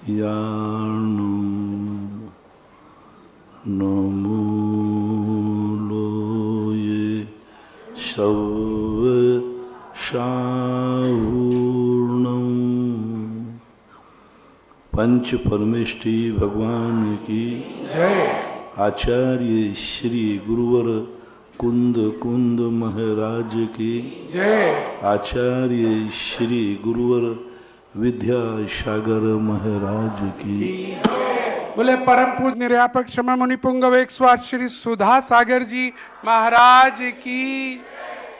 याणो नमूलोये शव शाहूर्णम। पंच परमेष्टि भगवान की जय। आचार्य श्री गुरुवर कुंद कुंद महाराज की जय। आचार्य श्री गुरुवर विद्यासागर महाराज की। बोले परम पूज्य निर्यापक क्षमा मुनि पुंगव 108 श्री सुधा सागर जी महाराज की,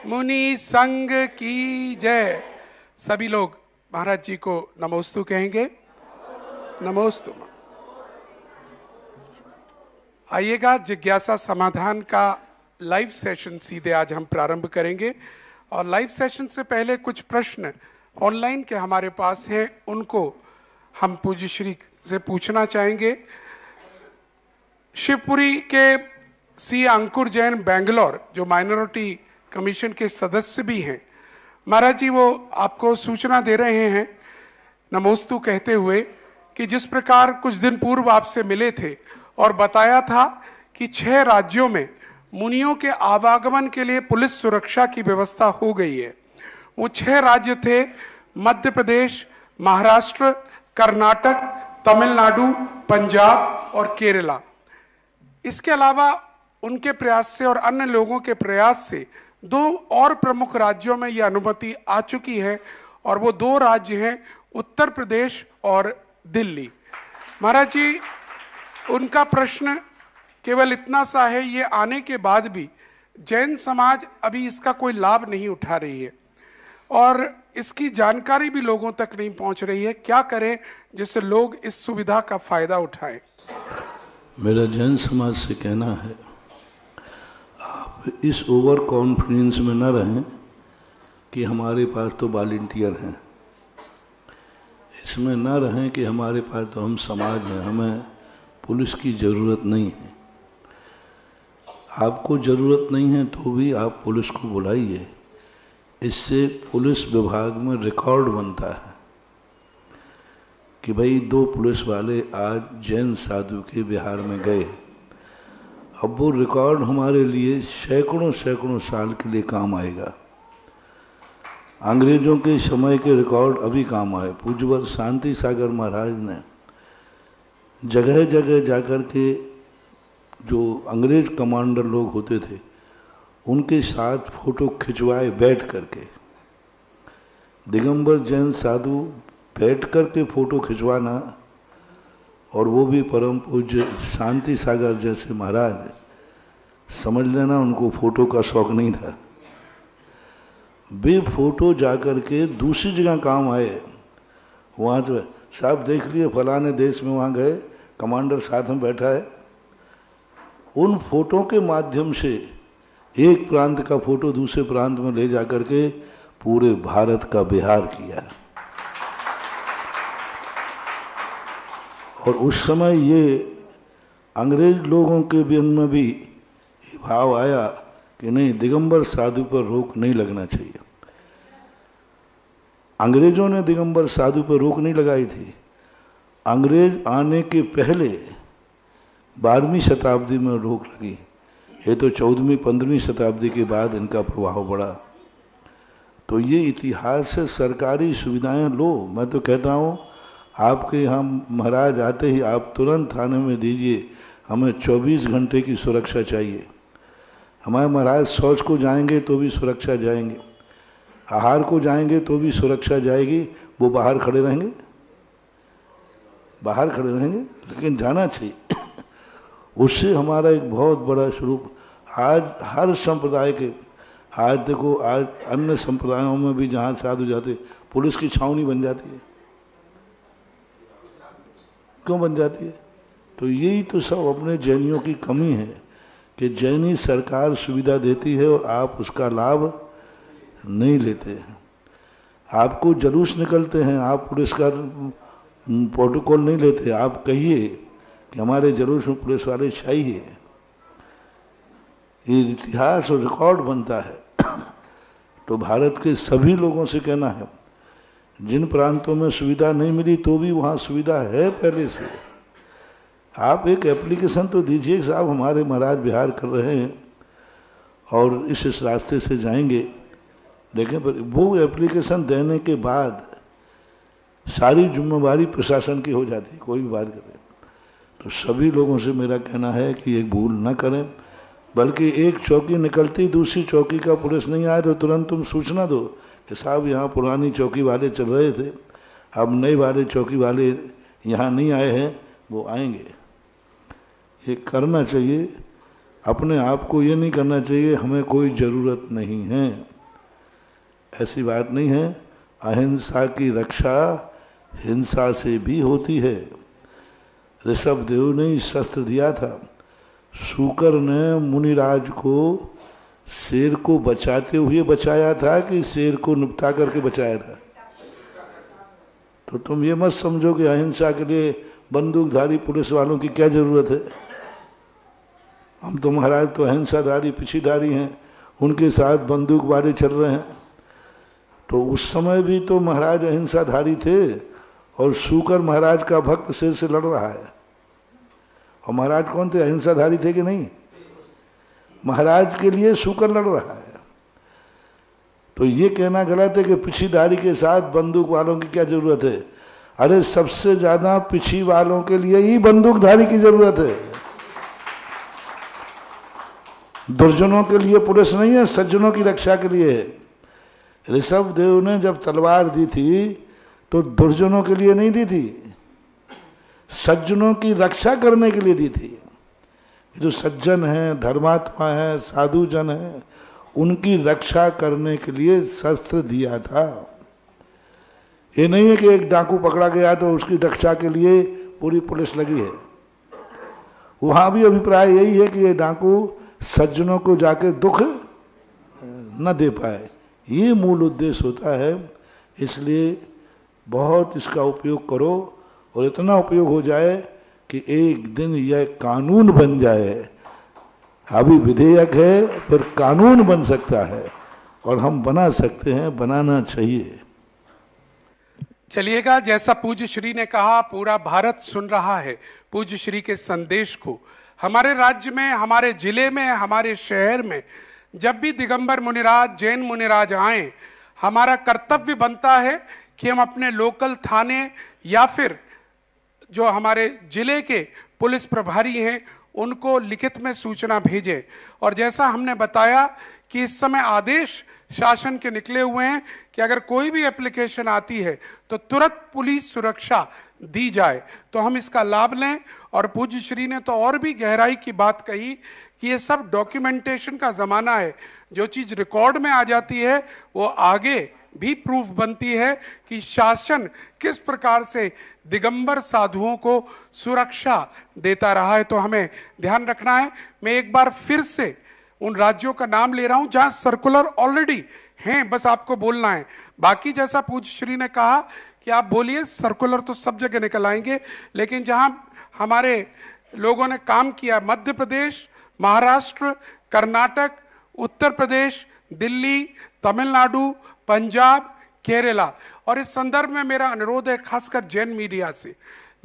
मुनि संघ की जय। सभी लोग महाराज जी को नमोस्तु कहेंगे। नमोस्तु। आइएगा, जिज्ञासा समाधान का लाइव सेशन सीधे आज हम प्रारंभ करेंगे। और लाइव सेशन से पहले कुछ प्रश्न ऑनलाइन के हमारे पास हैं, उनको हम पूज्य श्री से पूछना चाहेंगे। शिवपुरी के सी अंकुर जैन बेंगलोर, जो माइनॉरिटी कमीशन के सदस्य भी हैं, महाराज जी वो आपको सूचना दे रहे हैं नमोस्तु कहते हुए कि जिस प्रकार कुछ दिन पूर्व आपसे मिले थे और बताया था कि 6 राज्यों में मुनियों के आवागमन के लिए पुलिस सुरक्षा की व्यवस्था हो गई है। वो 6 राज्य थे, मध्य प्रदेश, महाराष्ट्र, कर्नाटक, तमिलनाडु, पंजाब और केरला। इसके अलावा उनके प्रयास से और अन्य लोगों के प्रयास से 2 और प्रमुख राज्यों में यह अनुमति आ चुकी है, और वो 2 राज्य हैं उत्तर प्रदेश और दिल्ली। महाराज जी, उनका प्रश्न केवल इतना सा है, ये आने के बाद भी जैन समाज अभी इसका कोई लाभ नहीं उठा रही है और इसकी जानकारी भी लोगों तक नहीं पहुंच रही है। क्या करें जिससे लोग इस सुविधा का फायदा उठाएं? मेरा जैन समाज से कहना है, आप इस ओवर कॉन्फिडेंस में न रहें कि हमारे पास तो वॉलंटियर हैं, इसमें न रहें कि हमारे पास तो हम समाज हैं, हमें पुलिस की ज़रूरत नहीं है। आपको ज़रूरत नहीं है तो भी आप पुलिस को बुलाइए, इससे पुलिस विभाग में रिकॉर्ड बनता है कि भाई 2 पुलिस वाले आज जैन साधु के बिहार में गए। अब वो रिकॉर्ड हमारे लिए सैकड़ों सैकड़ों साल के लिए काम आएगा। अंग्रेजों के समय के रिकॉर्ड अभी काम आए। पूज्यवर शांति सागर महाराज ने जगह जगह जाकर के जो अंग्रेज कमांडर लोग होते थे उनके साथ फोटो खिंचवाए बैठ करके। दिगंबर जैन साधु बैठ करके फोटो खिंचवाना, और वो भी परम पूज्य शांति सागर जैसे महाराज, समझ लेना उनको फोटो का शौक नहीं था। वे फोटो जाकर के दूसरी जगह काम आए। वहाँ तो साहब देख लिए फलाने देश में वहाँ गए, कमांडर साथ में बैठा है। उन फोटो के माध्यम से एक प्रांत का फोटो दूसरे प्रांत में ले जाकर के पूरे भारत का विहार किया। और उस समय ये अंग्रेज लोगों के मन में भी ये भाव आया कि नहीं, दिगंबर साधु पर रोक नहीं लगना चाहिए। अंग्रेजों ने दिगंबर साधु पर रोक नहीं लगाई थी। अंग्रेज आने के पहले 12वीं शताब्दी में रोक लगी। ये तो 14वीं 15वीं शताब्दी के बाद इनका प्रभाव बढ़ा। तो ये इतिहास से सरकारी सुविधाएं लो। मैं तो कहता हूँ आपके यहाँ महाराज आते ही आप तुरंत थाने में दीजिए, हमें 24 घंटे की सुरक्षा चाहिए। हमारे महाराज शौच को जाएंगे तो भी सुरक्षा जाएंगे, आहार को जाएंगे तो भी सुरक्षा जाएगी। वो बाहर खड़े रहेंगे, बाहर खड़े रहेंगे, लेकिन जाना चाहिए। उससे हमारा एक बहुत बड़ा स्वरूप आज हर संप्रदाय के, आज देखो आज अन्य संप्रदायों में भी जहाँ साधु जाते पुलिस की छावनी बन जाती है। क्यों बन जाती है? तो यही तो सब अपने जैनियों की कमी है कि जैनी सरकार सुविधा देती है और आप उसका लाभ नहीं लेते हैं। आपको जुलूस निकलते हैं, आप पुलिस का प्रोटोकॉल नहीं लेते। आप कहिए कि हमारे जुलूस में पुलिस वाले चाहिए, ये इतिहास और रिकॉर्ड बनता है। तो भारत के सभी लोगों से कहना है, जिन प्रांतों में सुविधा नहीं मिली तो भी वहाँ सुविधा है पहले से। आप एक एप्लीकेशन तो दीजिए साहब, हमारे महाराज बिहार कर रहे हैं और इस रास्ते से जाएंगे, लेकिन वो एप्लीकेशन देने के बाद सारी जिम्मेवारी प्रशासन की हो जाती है, कोई भी बात करे। तो सभी लोगों से मेरा कहना है कि एक भूल न करें, बल्कि एक चौकी निकलती दूसरी चौकी का पुलिस नहीं आए तो तुरंत तुम सूचना दो कि साहब यहाँ पुरानी चौकी वाले चल रहे थे, अब नए वाले चौकी वाले यहाँ नहीं आए हैं, वो आएंगे। ये करना चाहिए। अपने आप को ये नहीं करना चाहिए हमें कोई ज़रूरत नहीं है, ऐसी बात नहीं है। अहिंसा की रक्षा हिंसा से भी होती है। ऋषभ देव ने शस्त्र दिया था, शूकर ने मुनिराज को शेर को बचाते हुए बचाया था कि शेर को निपटा करके बचाया था। तो तुम ये मत समझो कि अहिंसा के लिए बंदूकधारी पुलिस वालों की क्या जरूरत है। हम तो महाराज तो अहिंसाधारी पिछीधारी हैं, उनके साथ बंदूक वाले चल रहे हैं। तो उस समय भी तो महाराज अहिंसाधारी थे और शूकर महाराज का भक्त शेर से लड़ रहा है। और महाराज कौन थे, अहिंसाधारी थे कि नहीं? महाराज के लिए शूकर लड़ रहा है। तो ये कहना गलत है कि पिछीधारी के साथ बंदूक वालों की क्या जरूरत है। अरे सबसे ज्यादा पिछी वालों के लिए ही बंदूकधारी की जरूरत है। दुर्जनों के लिए पुलिस नहीं है, सज्जनों की रक्षा के लिए है। ऋषभ देव ने जब तलवार दी थी तो दुर्जनों के लिए नहीं दी थी, सज्जनों की रक्षा करने के लिए दी थी। जो सज्जन हैं, धर्मात्मा हैं, साधु जन हैं, उनकी रक्षा करने के लिए शस्त्र दिया था। ये नहीं है कि एक डाकू पकड़ा गया तो उसकी रक्षा के लिए पूरी पुलिस लगी है। वहां भी अभिप्राय यही है कि ये डाकू सज्जनों को जाके दुख न दे पाए, ये मूल उद्देश्य होता है। इसलिए बहुत इसका उपयोग करो और इतना उपयोग हो जाए कि एक दिन यह कानून बन जाए। अभी विधेयक है, फिर कानून बन सकता है और हम बना सकते हैं, बनाना चाहिए। चलिएगा, जैसा पूज्य श्री ने कहा, पूरा भारत सुन रहा है पूज्य श्री के संदेश को। हमारे राज्य में, हमारे जिले में, हमारे शहर में जब भी दिगंबर मुनिराज, जैन मुनिराज आए, हमारा कर्तव्य बनता है कि हम अपने लोकल थाने या फिर जो हमारे जिले के पुलिस प्रभारी हैं उनको लिखित में सूचना भेजें। और जैसा हमने बताया कि इस समय आदेश शासन के निकले हुए हैं कि अगर कोई भी एप्लीकेशन आती है तो तुरंत पुलिस सुरक्षा दी जाए, तो हम इसका लाभ लें। और पूज्य श्री ने तो और भी गहराई की बात कही कि ये सब डॉक्यूमेंटेशन का जमाना है। जो चीज रिकॉर्ड में आ जाती है वो आगे भी प्रूफ बनती है कि शासन किस प्रकार से दिगंबर साधुओं को सुरक्षा देता रहा है। तो हमें ध्यान रखना है। मैं एक बार फिर से उन राज्यों का नाम ले रहा हूं जहां सर्कुलर ऑलरेडी हैं, बस आपको बोलना है। बाकी जैसा पूज्य श्री ने कहा कि आप बोलिए, सर्कुलर तो सब जगह निकल आएंगे, लेकिन जहां हमारे लोगों ने काम किया, मध्य प्रदेश, महाराष्ट्र, कर्नाटक, उत्तर प्रदेश, दिल्ली, तमिलनाडु, पंजाब, केरला। और इस संदर्भ में मेरा अनुरोध है खासकर जैन मीडिया से।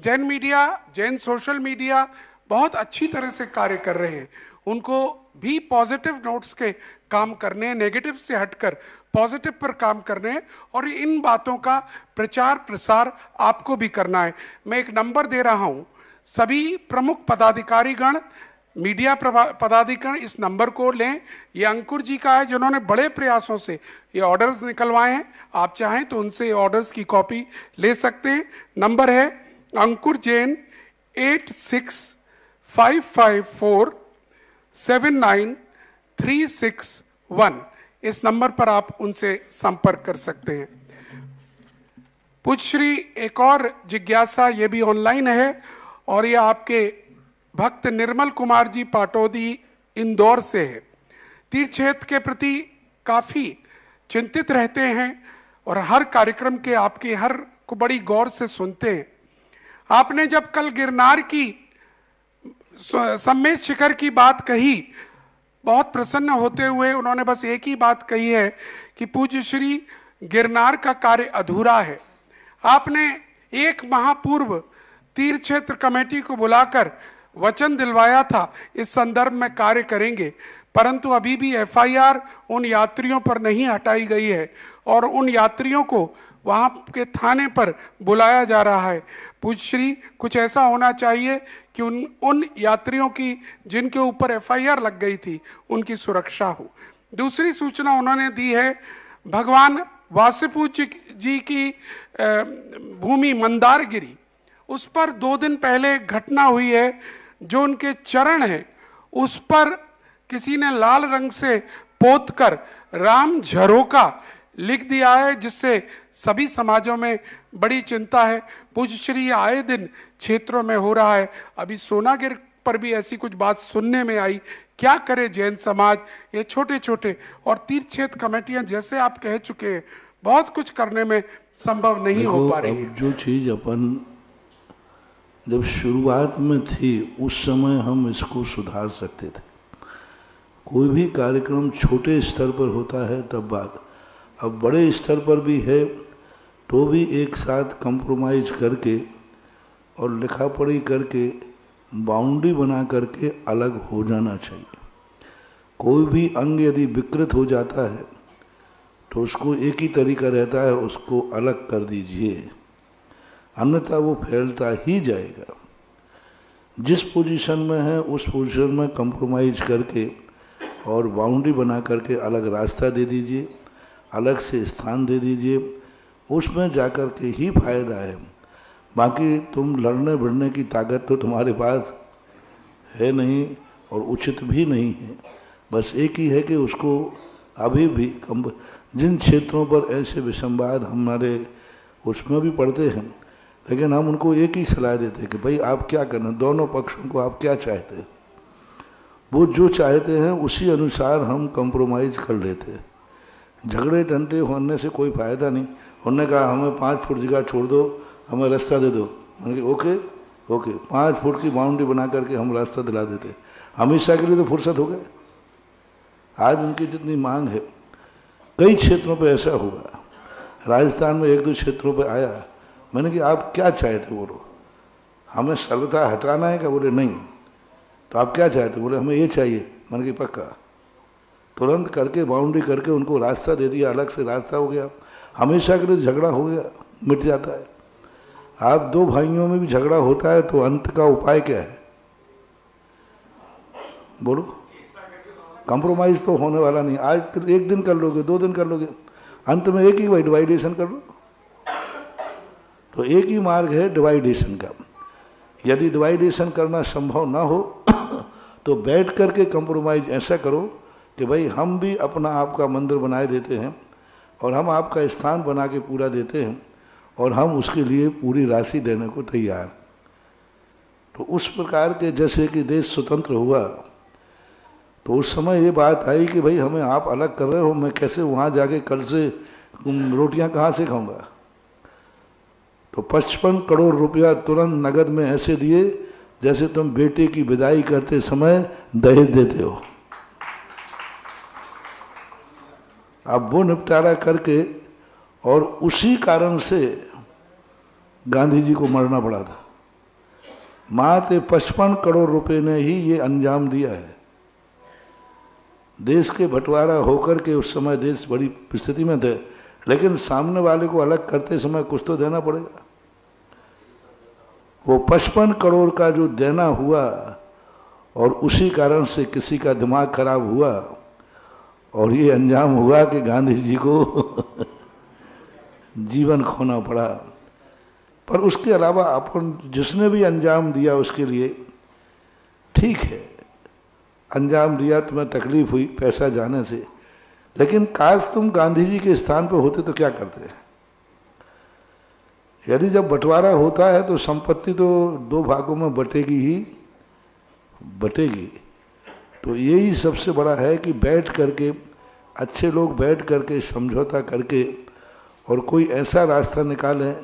Jain media, Jain social media बहुत अच्छी तरह से कार्य कर रहे हैं। उनको भी पॉजिटिव नोट्स के काम करने हैं, नेगेटिव से हटकर पॉजिटिव पर काम करने हैं। और इन बातों का प्रचार प्रसार आपको भी करना है। मैं एक नंबर दे रहा हूं, सभी प्रमुख पदाधिकारीगण, मीडिया पदाधिकारी इस नंबर को लें। ये अंकुर जी का है जिन्होंने बड़े प्रयासों से ये ऑर्डर्स निकलवाए हैं। आप चाहें तो उनसे ऑर्डर्स की कॉपी ले सकते हैं। नंबर है अंकुर जैन 8655479361। इस नंबर पर आप उनसे संपर्क कर सकते हैं। पूज्य श्री, एक और जिज्ञासा ये भी ऑनलाइन है और ये आपके भक्त निर्मल कुमार जी पाटोदी इंदौर से है। तीर्थ क्षेत्र के प्रति काफी चिंतित रहते हैं और हर कार्यक्रम के आपके हर को बड़ी गौर से सुनते हैं। आपने जब कल गिरनार की सम्मेद शिखर की बात कही, बहुत प्रसन्न होते हुए उन्होंने बस एक ही बात कही है कि पूज्य श्री, गिरनार का कार्य अधूरा है। आपने एक माह पूर्व तीर्थ क्षेत्र कमेटी को बुलाकर वचन दिलवाया था इस संदर्भ में कार्य करेंगे, परंतु अभी भी एफआईआर उन यात्रियों पर नहीं हटाई गई है और उन यात्रियों को वहां के थाने पर बुलाया जा रहा है। पूज्य श्री, कुछ ऐसा होना चाहिए कि उन यात्रियों की जिनके ऊपर एफआईआर लग गई थी उनकी सुरक्षा हो। दूसरी सूचना उन्होंने दी है, भगवान वासुपूज्य जी की भूमि मंदारगिरी, उस पर 2 दिन पहले घटना हुई है। जो उनके चरण हैं उस पर किसी ने लाल रंग से पोतकर राम झरोका लिख दिया है, जिससे सभी समाजों में बड़ी चिंता है। पूज्य श्री, आए दिन क्षेत्रों में हो रहा है, अभी सोनागिर पर भी ऐसी कुछ बात सुनने में आई। क्या करे जैन समाज? ये छोटे छोटे और तीर्थ क्षेत्र कमेटियां, जैसे आप कह चुके हैं, बहुत कुछ करने में संभव नहीं हो पा रही है। जो चीज अपन जब शुरुआत में थी उस समय हम इसको सुधार सकते थे। कोई भी कार्यक्रम छोटे स्तर पर होता है तब बात, अब बड़े स्तर पर भी है तो भी एक साथ कंप्रोमाइज करके और लिखा पढ़ी करके बाउंड्री बना करके अलग हो जाना चाहिए। कोई भी अंग यदि विकृत हो जाता है तो उसको एक ही तरीका रहता है, उसको अलग कर दीजिए, अन्यथा वो फैलता ही जाएगा। जिस पोजीशन में है उस पोजीशन में कंप्रोमाइज करके और बाउंड्री बना करके अलग रास्ता दे दीजिए, अलग से स्थान दे दीजिए, उसमें जाकर के ही फायदा है। बाकी तुम लड़ने भिड़ने की ताकत तो तुम्हारे पास है नहीं और उचित भी नहीं है। बस एक ही है कि उसको अभी भी जिन क्षेत्रों पर ऐसे विसंवाद हमारे उसमें भी पड़ते हैं, लेकिन हम उनको एक ही सलाह देते हैं कि भाई आप क्या करना, दोनों पक्षों को आप क्या चाहते हैं, वो जो चाहते हैं उसी अनुसार हम कंप्रोमाइज़ कर लेते हैं। झगड़े टंटे होने से कोई फ़ायदा नहीं। उन्होंने कहा हमें 5 फुट जगह छोड़ दो, हमें रास्ता दे दो। मैंने कहा ओके ओके, 5 फुट की बाउंड्री बना करके हम रास्ता दिला देते। हमेशा के लिए तो फुर्सत हो गए। आज उनकी जितनी मांग है, कई क्षेत्रों पे ऐसा हुआ। राजस्थान में 1-2 क्षेत्रों पे आया, मैंने कहा आप क्या चाहते? बोलो हमें सर्वथा हटाना है क्या? बोले नहीं। तो आप क्या चाहते? बोले हमें ये चाहिए। मैंने कहा पक्का। तुरंत करके बाउंड्री करके उनको रास्ता दे दिया, अलग से रास्ता हो गया। हमेशा के लिए झगड़ा हो गया, मिट जाता है। आप 2 भाइयों में भी झगड़ा होता है तो अंत का उपाय क्या है? बोलो, कंप्रोमाइज तो होने वाला नहीं। आज 1 दिन कर लोगे, 2 दिन कर लोगे, अंत में एक ही डिवाइडेशन कर लो। तो एक ही मार्ग है डिवाइडेशन का। यदि डिवाइडेशन करना संभव ना हो तो बैठ करके कंप्रोमाइज ऐसा करो कि भाई हम भी अपना आपका मंदिर बनाए देते हैं और हम आपका स्थान बना के पूरा देते हैं और हम उसके लिए पूरी राशि देने को तैयार। तो उस प्रकार के जैसे कि देश स्वतंत्र हुआ तो उस समय ये बात आई कि भाई हमें आप अलग कर रहे हो, मैं कैसे वहाँ जाके कल से रोटियां कहाँ से खाऊंगा? तो 55 करोड़ रुपया तुरंत नगद में ऐसे दिए जैसे तुम बेटे की विदाई करते समय दहेज देते हो। अब वो निपटारा करके, और उसी कारण से गांधी जी को मरना पड़ा था। मात्र 55 करोड़ रुपए ने ही ये अंजाम दिया है। देश के बंटवारा होकर के उस समय देश बड़ी स्थिति में थे, लेकिन सामने वाले को अलग करते समय कुछ तो देना पड़ेगा। वो 55 करोड़ का जो देना हुआ और उसी कारण से किसी का दिमाग खराब हुआ और ये अंजाम हुआ कि गांधी जी को जीवन खोना पड़ा। पर उसके अलावा अपन जिसने भी अंजाम दिया उसके लिए ठीक है, अंजाम दिया, तुम्हें तकलीफ हुई पैसा जाने से, लेकिन काश तुम गांधी जी के स्थान पर होते तो क्या करते? यदि जब बंटवारा होता है तो संपत्ति तो 2 भागों में बटेगी ही बटेगी। तो यही सबसे बड़ा है कि बैठ करके, अच्छे लोग बैठ करके समझौता करके और कोई ऐसा रास्ता निकालें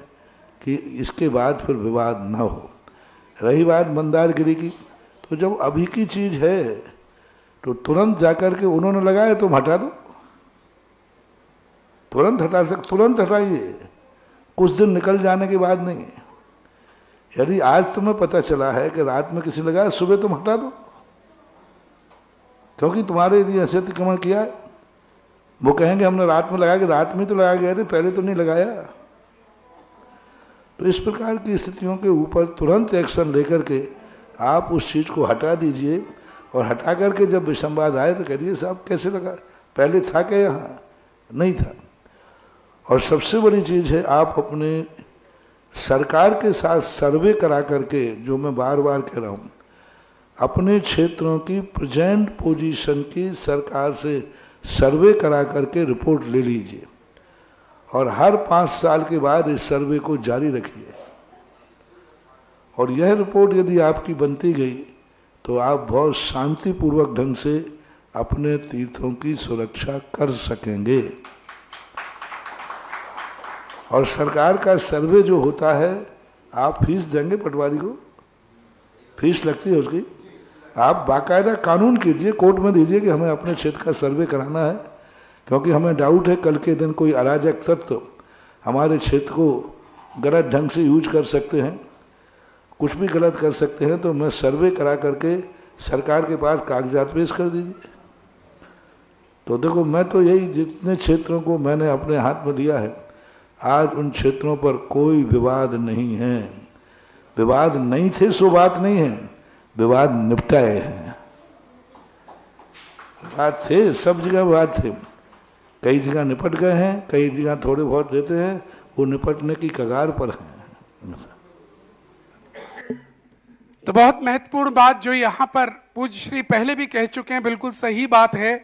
कि इसके बाद फिर विवाद ना हो। रही बात मंदारगिरी की, तो जब अभी की चीज़ है तो तुरंत जाकर के उन्होंने लगाया तुम हटा दो, तुरंत हटा तुरंत हटाइए। कुछ दिन निकल जाने के बाद नहीं। यदि आज तुम्हें पता चला है कि रात में किसी लगाया, सुबह तुम हटा दो, क्योंकि तुम्हारे यदि ऐसे अतिक्रमण किया है, वो कहेंगे हमने रात में लगाया, कि रात में तो लगाया गया थे, पहले तो नहीं लगाया। तो इस प्रकार की स्थितियों के ऊपर तुरंत एक्शन लेकर के आप उस चीज़ को हटा दीजिए, और हटा करके जब विसंवाद आए तो कह दिए साहब कैसे लगा, पहले था क्या, यहाँ नहीं था। और सबसे बड़ी चीज़ है, आप अपने सरकार के साथ सर्वे करा करके, जो मैं बार बार कह रहा हूँ, अपने क्षेत्रों की प्रेजेंट पोजीशन की सरकार से सर्वे करा करके रिपोर्ट ले लीजिए, और हर 5 साल के बाद इस सर्वे को जारी रखिए। और यह रिपोर्ट यदि आपकी बनती गई तो आप बहुत शांतिपूर्वक ढंग से अपने तीर्थों की सुरक्षा कर सकेंगे। और सरकार का सर्वे जो होता है, आप फीस देंगे पटवारी को, फीस लगती है उसकी, आप बाकायदा कानून कीजिए, कोर्ट में दीजिए कि हमें अपने क्षेत्र का सर्वे कराना है, क्योंकि हमें डाउट है कल के दिन कोई अराजक तत्व हमारे क्षेत्र को गलत ढंग से यूज कर सकते हैं, कुछ भी गलत कर सकते हैं। तो मैं सर्वे करा करके सरकार के पास कागजात पेश कर दीजिए। तो देखो, मैं तो यही, जितने क्षेत्रों को मैंने अपने हाथ में लिया है, आज उन क्षेत्रों पर कोई विवाद नहीं है। विवाद नहीं थे सो बात नहीं है, विवाद निपटाए हैं। विवाद थे, सब जगह विवाद थे, कई जगह निपट गए हैं, कई जगह थोड़े बहुत देते हैं, वो निपटने की कगार पर हैं। तो बहुत महत्वपूर्ण बात जो यहाँ पर पूज्य श्री पहले भी कह चुके हैं, बिल्कुल सही बात है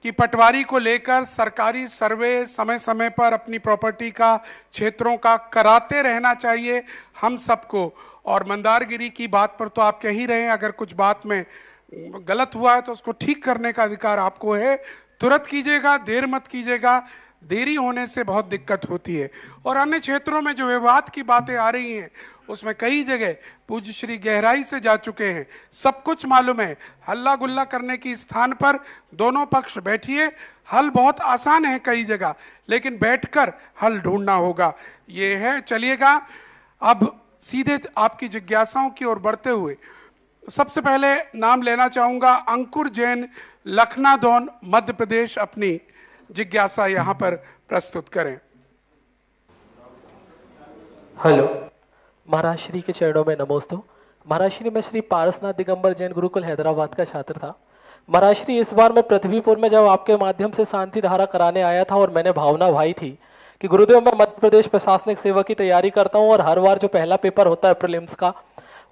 कि पटवारी को लेकर सरकारी सर्वे समय समय पर अपनी प्रॉपर्टी का, क्षेत्रों का कराते रहना चाहिए हम सबको। और मंदारगिरी की बात पर तो आप कह ही रहे हैं, अगर कुछ बात में गलत हुआ है तो उसको ठीक करने का अधिकार आपको है, तुरंत कीजिएगा, देर मत कीजिएगा, देरी होने से बहुत दिक्कत होती है। और अन्य क्षेत्रों में जो विवाद की बातें आ रही हैं, उसमें कई जगह पूज्य श्री गहराई से जा चुके हैं, सब कुछ मालूम है। हल्ला गुल्ला करने की स्थान पर दोनों पक्ष बैठिए, हल बहुत आसान है कई जगह, लेकिन बैठकर हल ढूंढना होगा, ये है। चलिएगा, अब सीधे आपकी जिज्ञासाओं की ओर बढ़ते हुए सबसे पहले नाम लेना चाहूंगा अंकुर जैन, लखनादौन, मध्य प्रदेश, अपनी जिज्ञासा यहाँ पर प्रस्तुत करें। हेलो, महाराज श्री के चरणों में नमोस्तु। महाराज श्री, मैं श्री पारसनाथ दिगंबर जैन गुरुकुल हैदराबाद का छात्र था। महाराज श्री, इस बार मैं पृथ्वीपुर में जब आपके माध्यम से शांति धारा कराने आया था, और मैंने भावना भाई थी कि गुरुदेव मैं मध्य प्रदेश प्रशासनिक सेवा की तैयारी करता हूँ, और हर बार जो पहला पेपर होता है प्रीलिम्स का,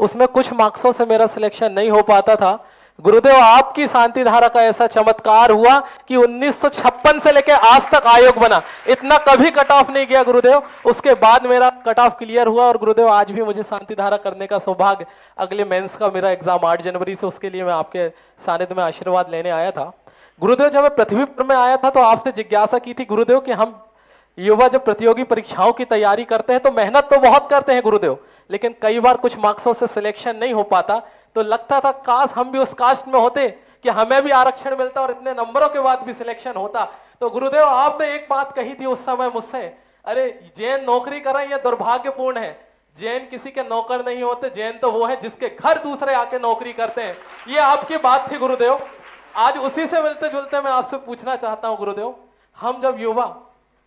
उसमें कुछ मार्क्सों से मेरा सिलेक्शन नहीं हो पाता था। गुरुदेव, आपकी शांति धारा का ऐसा चमत्कार हुआ कि 1956 से लेकर आज तक आयोग बना, इतना कभी कट ऑफ नहीं गया गुरुदेव। उसके बाद मेरा कट ऑफ क्लियर हुआ, और गुरुदेव आज भी मुझे शांति धारा करने का सौभाग्य, अगले मेंस का मेरा एग्जाम 8 जनवरी से, उसके लिए मैं आपके सानिध्य में आशीर्वाद लेने आया था। गुरुदेव, जब मैं पृथ्वीपुर में आया था तो आपसे जिज्ञासा की थी गुरुदेव कि हम युवा जब प्रतियोगी परीक्षाओं की तैयारी करते हैं तो मेहनत तो बहुत करते हैं गुरुदेव, लेकिन कई बार कुछ मार्क्सों से सिलेक्शन नहीं हो पाता। तो लगता था काश हम भी उस कास्ट में होते कि हमें भी आरक्षण मिलता और इतने नंबरों के बाद भी सिलेक्शन होता। तो गुरुदेव, आपने एक बात कही थी उस समय मुझसे, अरे जैन नौकरी कर रहे हैं, ये दुर्भाग्यपूर्ण है, जैन किसी के नौकर नहीं होते, जैन तो वो है जिसके घर दूसरे आके नौकरी करते हैं। ये आपकी बात थी गुरुदेव। आज उसी से मिलते जुलते मैं आपसे पूछना चाहता हूं गुरुदेव, हम जब युवा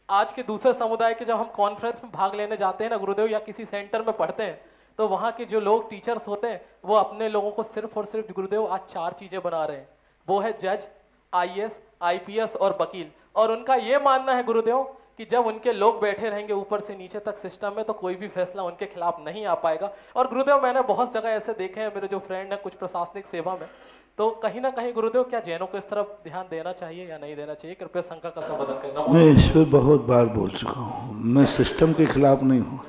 आज के दूसरे समुदाय के जब हम कॉन्फ्रेंस में भाग लेने जाते हैं ना गुरुदेव, या किसी सेंटर में पढ़ते हैं, तो वहां के जो लोग टीचर्स होते हैं वो अपने लोगों को सिर्फ और सिर्फ गुरुदेव आज 4 चीजें बना रहे हैं, वो है जज, IAS, IPS और वकील। और उनका ये मानना है गुरुदेव कि जब उनके लोग बैठे रहेंगे ऊपर से नीचे तक सिस्टम में, तो कोई भी फैसला उनके खिलाफ नहीं आ पाएगा। और गुरुदेव, मैंने बहुत जगह ऐसे देखे हैं, मेरे जो फ्रेंड है कुछ प्रशासनिक सेवा में, तो कहीं ना कहीं गुरुदेव क्या जैनों को इस तरफ ध्यान देना चाहिए या नहीं देना चाहिए? कृपया शंका का समाधान करना। मैं इस पर बहुत बार बोल चुका हूँ, मैं सिस्टम के खिलाफ नहीं हूँ,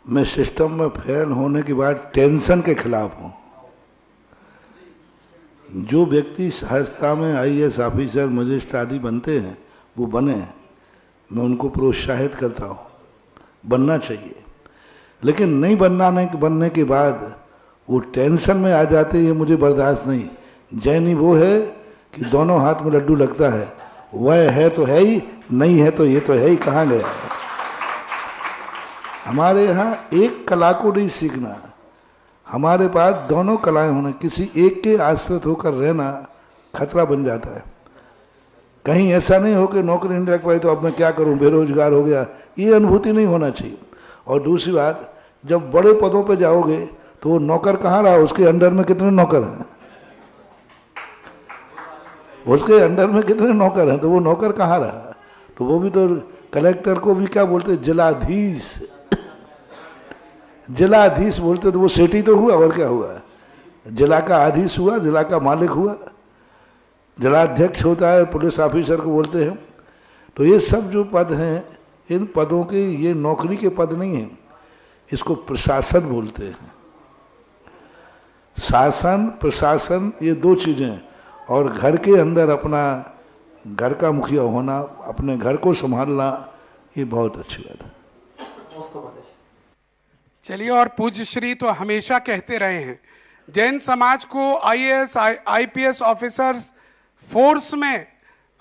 मैं सिस्टम में फेल होने के बाद टेंशन के खिलाफ हूँ। जो व्यक्ति सहजता में IAS ऑफिसर, मजिस्ट्रेट आदि बनते हैं वो बने, मैं उनको प्रोत्साहित करता हूँ, बनना चाहिए। लेकिन नहीं बनने के बाद वो टेंशन में आ जाते, ये मुझे बर्दाश्त नहीं। जैनी वो है कि दोनों हाथ में लड्डू लगता है, वह है तो है ही, नहीं है तो ये तो है ही, कहाँ गया। हमारे यहाँ एक कला को नहीं सीखना, हमारे पास दोनों कलाएं होना। किसी एक के आश्रित होकर रहना खतरा बन जाता है। कहीं ऐसा नहीं हो कि नौकरी नहीं लग पाई तो अब मैं क्या करूं, बेरोजगार हो गया, ये अनुभूति नहीं होना चाहिए। और दूसरी बात, जब बड़े पदों पे जाओगे तो वो नौकर कहाँ रहा, उसके अंडर में कितने नौकर हैं, उसके अंडर में कितने नौकर हैं, तो वो नौकर कहाँ रहा। तो वो भी तो कलेक्टर को भी क्या बोलते, जिलाधीश, जिलाधीश बोलते, तो वो सेठी तो हुआ और क्या हुआ, जिला का आधीश हुआ, जिला का मालिक हुआ। जिलाध्यक्ष होता है, पुलिस ऑफिसर को बोलते हैं। तो ये सब जो पद हैं, इन पदों के, ये नौकरी के पद नहीं हैं, इसको प्रशासन बोलते हैं। शासन प्रशासन ये दो चीजें हैं। और घर के अंदर अपना घर का मुखिया होना, अपने घर को संभालना, ये बहुत अच्छी बात है। चलिए, और पूज्य श्री तो हमेशा कहते रहे हैं जैन समाज को आईएएस आईपीएस ऑफिसर्स फोर्स में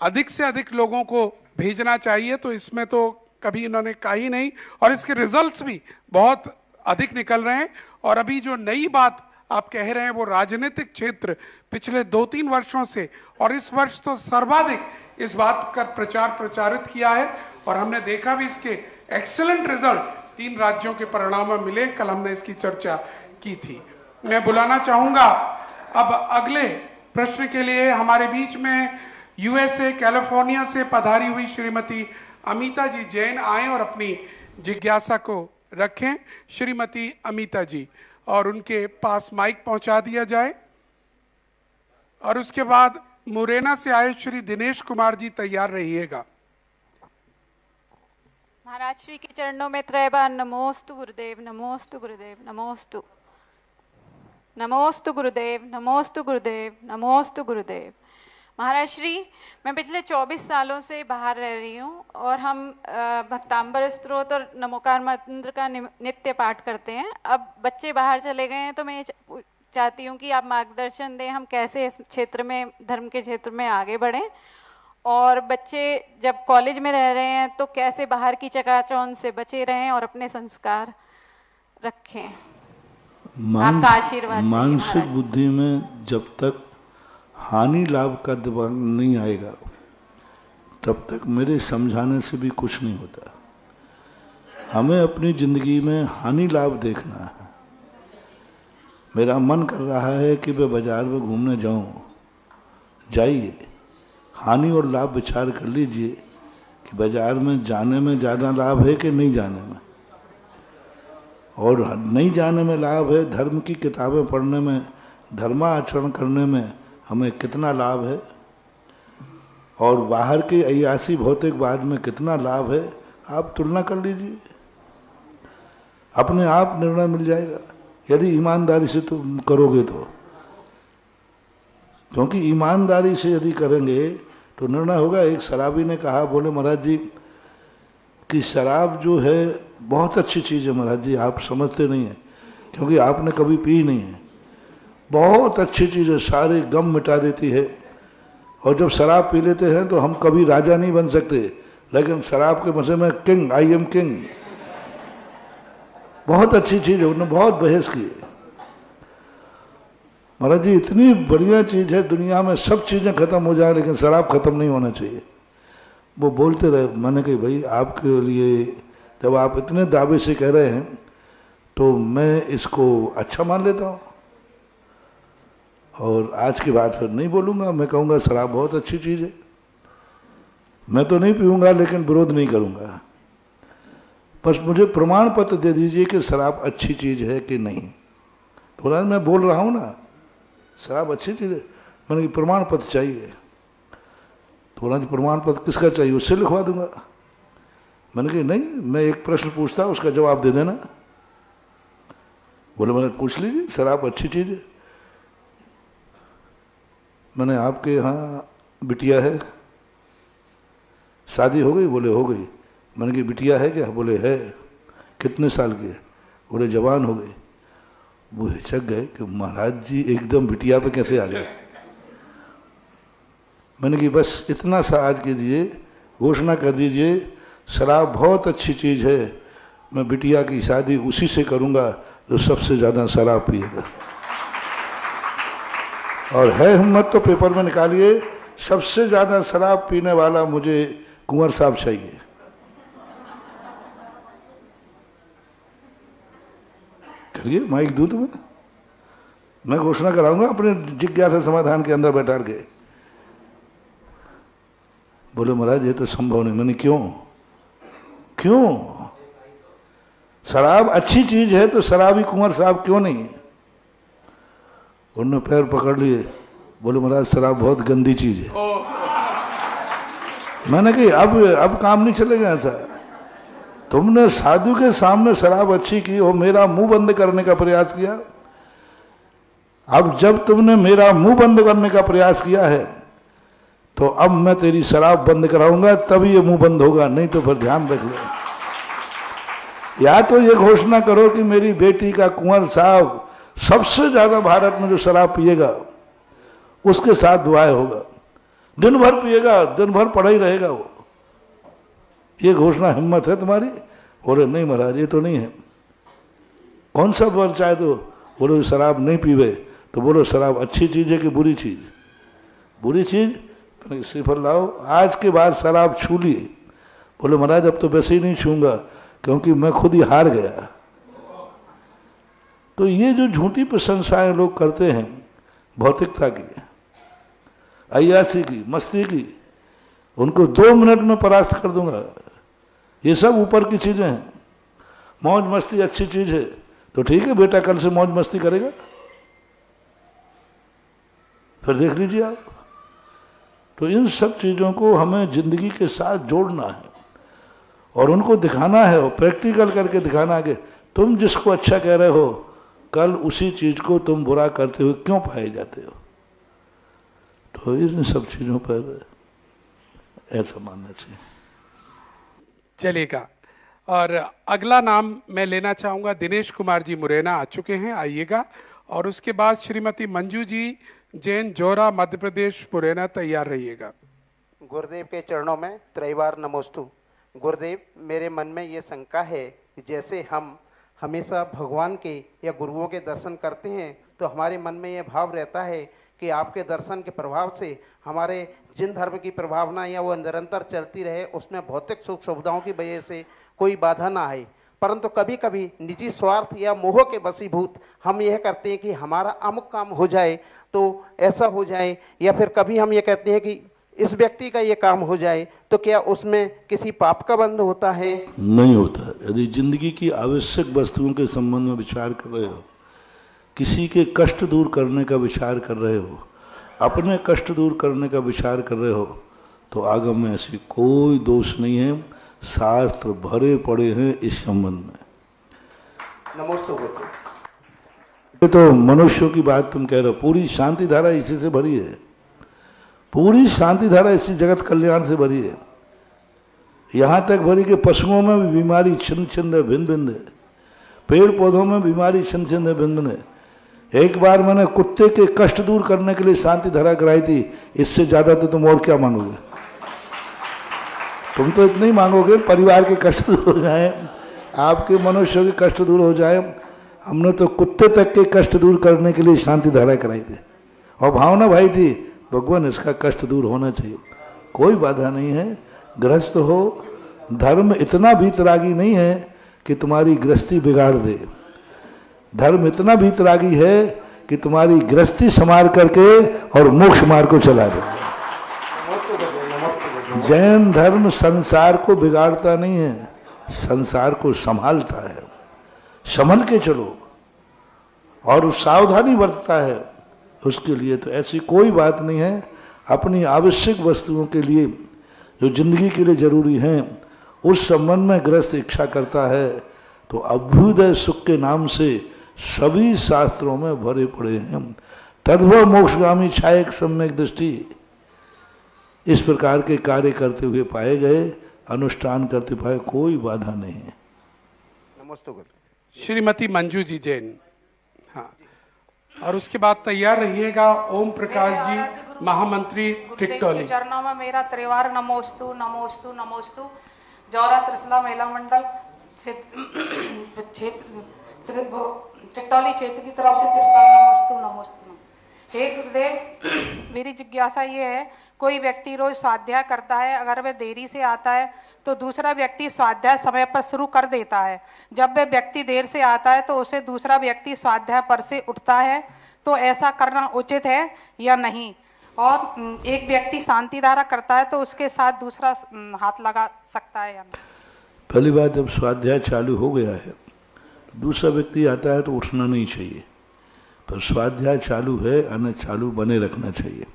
अधिक से अधिक लोगों को भेजना चाहिए, तो इसमें तो कभी इन्होंने कहा ही नहीं, और इसके रिजल्ट्स भी बहुत अधिक निकल रहे हैं। और अभी जो नई बात आप कह रहे हैं वो राजनीतिक क्षेत्र पिछले 2-3 वर्षों से, और इस वर्ष तो सर्वाधिक इस बात का प्रचारित किया है, और हमने देखा भी इसके एक्सीलेंट रिजल्ट 3 राज्यों के परिणाम में मिले। कल हमने इसकी चर्चा की थी। मैं बुलाना चाहूंगा अब अगले प्रश्न के लिए हमारे बीच में यूएसए कैलिफोर्निया से पधारी हुई श्रीमती अमिता जी जैन आए और अपनी जिज्ञासा को रखें। श्रीमती अमिता जी, और उनके पास माइक पहुंचा दिया जाए। और उसके बाद मुरैना से आए श्री दिनेश कुमार जी तैयार रहिएगा। महाराज श्री के चरणों में त्रैबार नमोस्तु गुरुदेव, नमोस्तु गुरुदेव, नमोस्तु, नमोस्तु गुरुदेव, नमोस्तु गुरुदेव, नमोस्तु गुरुदेव। महाराज श्री, मैं पिछले 24 सालों से बाहर रह रही हूँ और हम भक्तांबर स्तोत्र और नमोकार मंत्र का नित्य पाठ करते हैं। अब बच्चे बाहर चले गए हैं तो मैं चाहती हूँ कि आप मार्गदर्शन दें, हम कैसे इस क्षेत्र में, धर्म के क्षेत्र में आगे बढ़ें। और बच्चे जब कॉलेज में रह रहे हैं तो कैसे बाहर की चकाचौंध से बचे रहें और अपने संस्कार रखें। आपका आशीर्वाद। मानसिक बुद्धि में जब तक हानि लाभ का दिमाग नहीं आएगा तब तक मेरे समझाने से भी कुछ नहीं होता। हमें अपनी जिंदगी में हानि लाभ देखना है। मेरा मन कर रहा है कि मैं बाजार में घूमने जाऊं, जाइए, हानि और लाभ विचार कर लीजिए कि बाजार में जाने में ज़्यादा लाभ है कि नहीं जाने में। और नहीं जाने में लाभ है, धर्म की किताबें पढ़ने में, धर्माचरण करने में हमें कितना लाभ है, और बाहर के अय्यासी भौतिकवाद में कितना लाभ है, आप तुलना कर लीजिए, अपने आप निर्णय मिल जाएगा यदि ईमानदारी से तुम करोगे तो। क्योंकि ईमानदारी से यदि करेंगे तो निर्णय होगा। एक शराबी ने कहा, बोले महाराज जी कि शराब जो है बहुत अच्छी चीज़ है महाराज जी, आप समझते नहीं हैं क्योंकि आपने कभी पी नहीं है। बहुत अच्छी चीज़ है, सारे गम मिटा देती है। और जब शराब पी लेते हैं तो हम कभी राजा नहीं बन सकते, लेकिन शराब के मजे में किंग, आई एम किंग। बहुत अच्छी चीज़ है, उन्होंने बहुत बहस की। महाराज जी इतनी बढ़िया चीज़ है, दुनिया में सब चीज़ें खत्म हो जाए लेकिन शराब खत्म नहीं होना चाहिए। वो बोलते रहे। मैंने कहा भाई आपके लिए जब आप इतने दावे से कह रहे हैं तो मैं इसको अच्छा मान लेता हूँ, और आज के बाद फिर नहीं बोलूँगा। मैं कहूँगा शराब बहुत अच्छी चीज़ है, मैं तो नहीं पीऊँगा लेकिन विरोध नहीं करूँगा। बस मुझे प्रमाण पत्र दे दीजिए कि शराब अच्छी चीज़ है कि नहीं। थोड़ा मैं बोल रहा हूँ ना शराब अच्छी चीज़ है, मैंने प्रमाण पत्र चाहिए। थोड़ा प्रमाण पत्र किसका चाहिए, उससे लिखवा दूंगा। मैंने कहा नहीं, मैं एक प्रश्न पूछता उसका जवाब दे देना। बोले मैंने पूछ लीजिए, शराब अच्छी चीज़ है। मैंने आपके यहाँ बिटिया है, शादी हो गई? बोले हो गई। मैंने कहा बिटिया है क्या? बोले है। कितने साल की है? बोले जवान हो गई। वो हिचक गए कि महाराज जी एकदम बिटिया पे कैसे आ गए। मैंने कहा बस इतना सा आज कीजिए, घोषणा कर दीजिए शराब बहुत अच्छी चीज़ है, मैं बिटिया की शादी उसी से करूंगा जो सबसे ज़्यादा शराब पिएगा। और है हिम्मत तो पेपर में निकालिए, सबसे ज़्यादा शराब पीने वाला मुझे कुंवर साहब चाहिए। करिए, माइक दूं तुम्हें, मैं घोषणा कराऊंगा अपने जिज्ञासा समाधान के अंदर बैठा के। बोले महाराज ये तो संभव नहीं। मैंने क्यों? शराब अच्छी चीज है तो शराबी कुंवर साहब क्यों नहीं? उन्होंने पैर पकड़ लिए, बोले महाराज शराब बहुत गंदी चीज है। मैंने कहा अब काम नहीं चलेगा ऐसा। तुमने साधु के सामने शराब अच्छी की और मेरा मुंह बंद करने का प्रयास किया। अब जब तुमने मेरा मुंह बंद करने का प्रयास किया है तो अब मैं तेरी शराब बंद कराऊंगा, तभी ये मुंह बंद होगा, नहीं तो फिर ध्यान रख ले। या तो ये घोषणा करो कि मेरी बेटी का कुंवर साहब सबसे ज्यादा भारत में जो शराब पिएगा उसके साथ विवाह होगा, दिन भर पिएगा, दिन भर पड़ा ही रहेगा वो। ये घोषणा हिम्मत है तुम्हारी? बोले नहीं महाराज ये तो नहीं है। कौन सा वर चाहे तो? बोलो शराब नहीं पीवे। तो बोलो शराब अच्छी चीज है कि बुरी चीज? बुरी चीज? श्रीफल लाओ, आज के बाद शराब छू लिए। बोले महाराज अब तो वैसे ही नहीं छूंगा क्योंकि मैं खुद ही हार गया। तो ये जो झूठी प्रशंसाएं लोग करते हैं भौतिकता की, अय्यासी की, मस्ती की, उनको 2 मिनट में परास्त कर दूंगा। ये सब ऊपर की चीजें हैं। मौज मस्ती अच्छी चीज है तो ठीक है, बेटा कल से मौज मस्ती करेगा, फिर देख लीजिए आप। तो इन सब चीजों को हमें जिंदगी के साथ जोड़ना है और उनको दिखाना है और प्रैक्टिकल करके दिखाना है कि तुम जिसको अच्छा कह रहे हो कल उसी चीज को तुम बुरा करते हुए क्यों पाए जाते हो। तो इन सब चीजों पर ऐसा मानना चाहिए। चलेगा। और अगला नाम मैं लेना चाहूंगा, दिनेश कुमार जी मुरैना आ चुके हैं, आइएगा। और उसके बाद श्रीमती मंजू जी जैन जोरा मध्य प्रदेश मुरैना, तैयार रहिएगा। गुरुदेव के चरणों में त्रैवार नमोस्तु। गुरुदेव मेरे मन में ये शंका है कि जैसे हम हमेशा भगवान के या गुरुओं के दर्शन करते हैं तो हमारे मन में ये भाव रहता है कि आपके दर्शन के प्रभाव से हमारे जिन धर्म की प्रभावना या वो निरंतर चलती रहे, उसमें भौतिक सुख सुविधाओं की वजह से कोई बाधा ना आए। परंतु कभी कभी निजी स्वार्थ या मोह के वशीभूत हम यह करते हैं कि हमारा अमुक काम हो जाए तो ऐसा हो जाए, या फिर कभी हम ये कहते हैं कि इस व्यक्ति का ये काम हो जाए, तो क्या उसमें किसी पाप का बंध होता है? नहीं होता। यदि जिंदगी की आवश्यक वस्तुओं के संबंध में विचार कर रहे हो, किसी के कष्ट दूर करने का विचार कर रहे हो, अपने कष्ट दूर करने का विचार कर रहे हो, तो आगम में ऐसी कोई दोष नहीं है। शास्त्र भरे पड़े हैं इस संबंध में। नमस्ते। ये तो मनुष्यों की बात तुम कह रहे हो, पूरी शांति धारा इसी से भरी है। पूरी शांति धारा इसी जगत कल्याण से भरी है। यहां तक भरी कि पशुओं में भी बीमारी छिन्न छिन्न है, भिन्न भिन्न है। पेड़ पौधों में बीमारी छिन्न छिन्न है, भिन्न भिन्न है। एक बार मैंने कुत्ते के कष्ट दूर करने के लिए शांति धारा कराई थी। इससे ज्यादा तो तुम और क्या मांगोगे? तुम तो इतना ही मांगोगे परिवार के कष्ट दूर हो जाए, आपके मनुष्यों के कष्ट दूर हो जाए। हमने तो कुत्ते तक के कष्ट दूर करने के लिए शांति धारा कराई थी और भावना भाई थी भगवान इसका कष्ट दूर होना चाहिए। कोई बाधा नहीं है। गृहस्थ हो, धर्म इतना भीतरागी नहीं है कि तुम्हारी गृहस्थी बिगाड़ दे। धर्म इतना भीतरागी है कि तुम्हारी गृहस्थी संवार करके और मोक्ष मार्ग को चला दे। जैन धर्म संसार को बिगाड़ता नहीं है, संसार को संभालता है। संभल के चलो और सावधानी बरतता है उसके लिए। तो ऐसी कोई बात नहीं है। अपनी आवश्यक वस्तुओं के लिए जो जिंदगी के लिए जरूरी हैं उस संबंध में गृहस्थ इच्छा करता है तो अभ्युदय सुख के नाम से सभी शास्त्रों में भरे पड़े हैं। तद्भव मोक्षगामी छायक सम्यक दृष्टि, इस प्रकार के कार्य करते हुए पाए गए, अनुष्ठान करते पाए, कोई बाधा नहीं है। नमस्ते। श्रीमती मंजू जी जैन, हाँ। और उसके बाद तैयार रहिएगा ओम प्रकाश जी, महामंत्री टिकटोली। चरणों में मेरा त्रिवार नमोस्तु नमोस्तु नमोस्तु। जौरा त्रिशला महिला मंडल टिकटौली क्षेत्र की तरफ से तिरपाल नमोस्तु नमोस्तु। हे गुरुदेव, मेरी जिज्ञासा ये है, कोई व्यक्ति रोज स्वाध्याय करता है, अगर वह देरी से आता है तो दूसरा व्यक्ति स्वाध्याय समय पर शुरू कर देता है। जब वह व्यक्ति देर से आता है तो उसे दूसरा व्यक्ति स्वाध्याय पर से उठता है, तो ऐसा करना उचित है या नहीं? और एक व्यक्ति शांति धारा करता है तो उसके साथ दूसरा हाथ लगा सकता है या नहीं? पहली बात, जब स्वाध्याय चालू हो गया है दूसरा व्यक्ति आता है तो उठना नहीं चाहिए, पर स्वाध्याय चालू है अन्य चालू बने रखना चाहिए।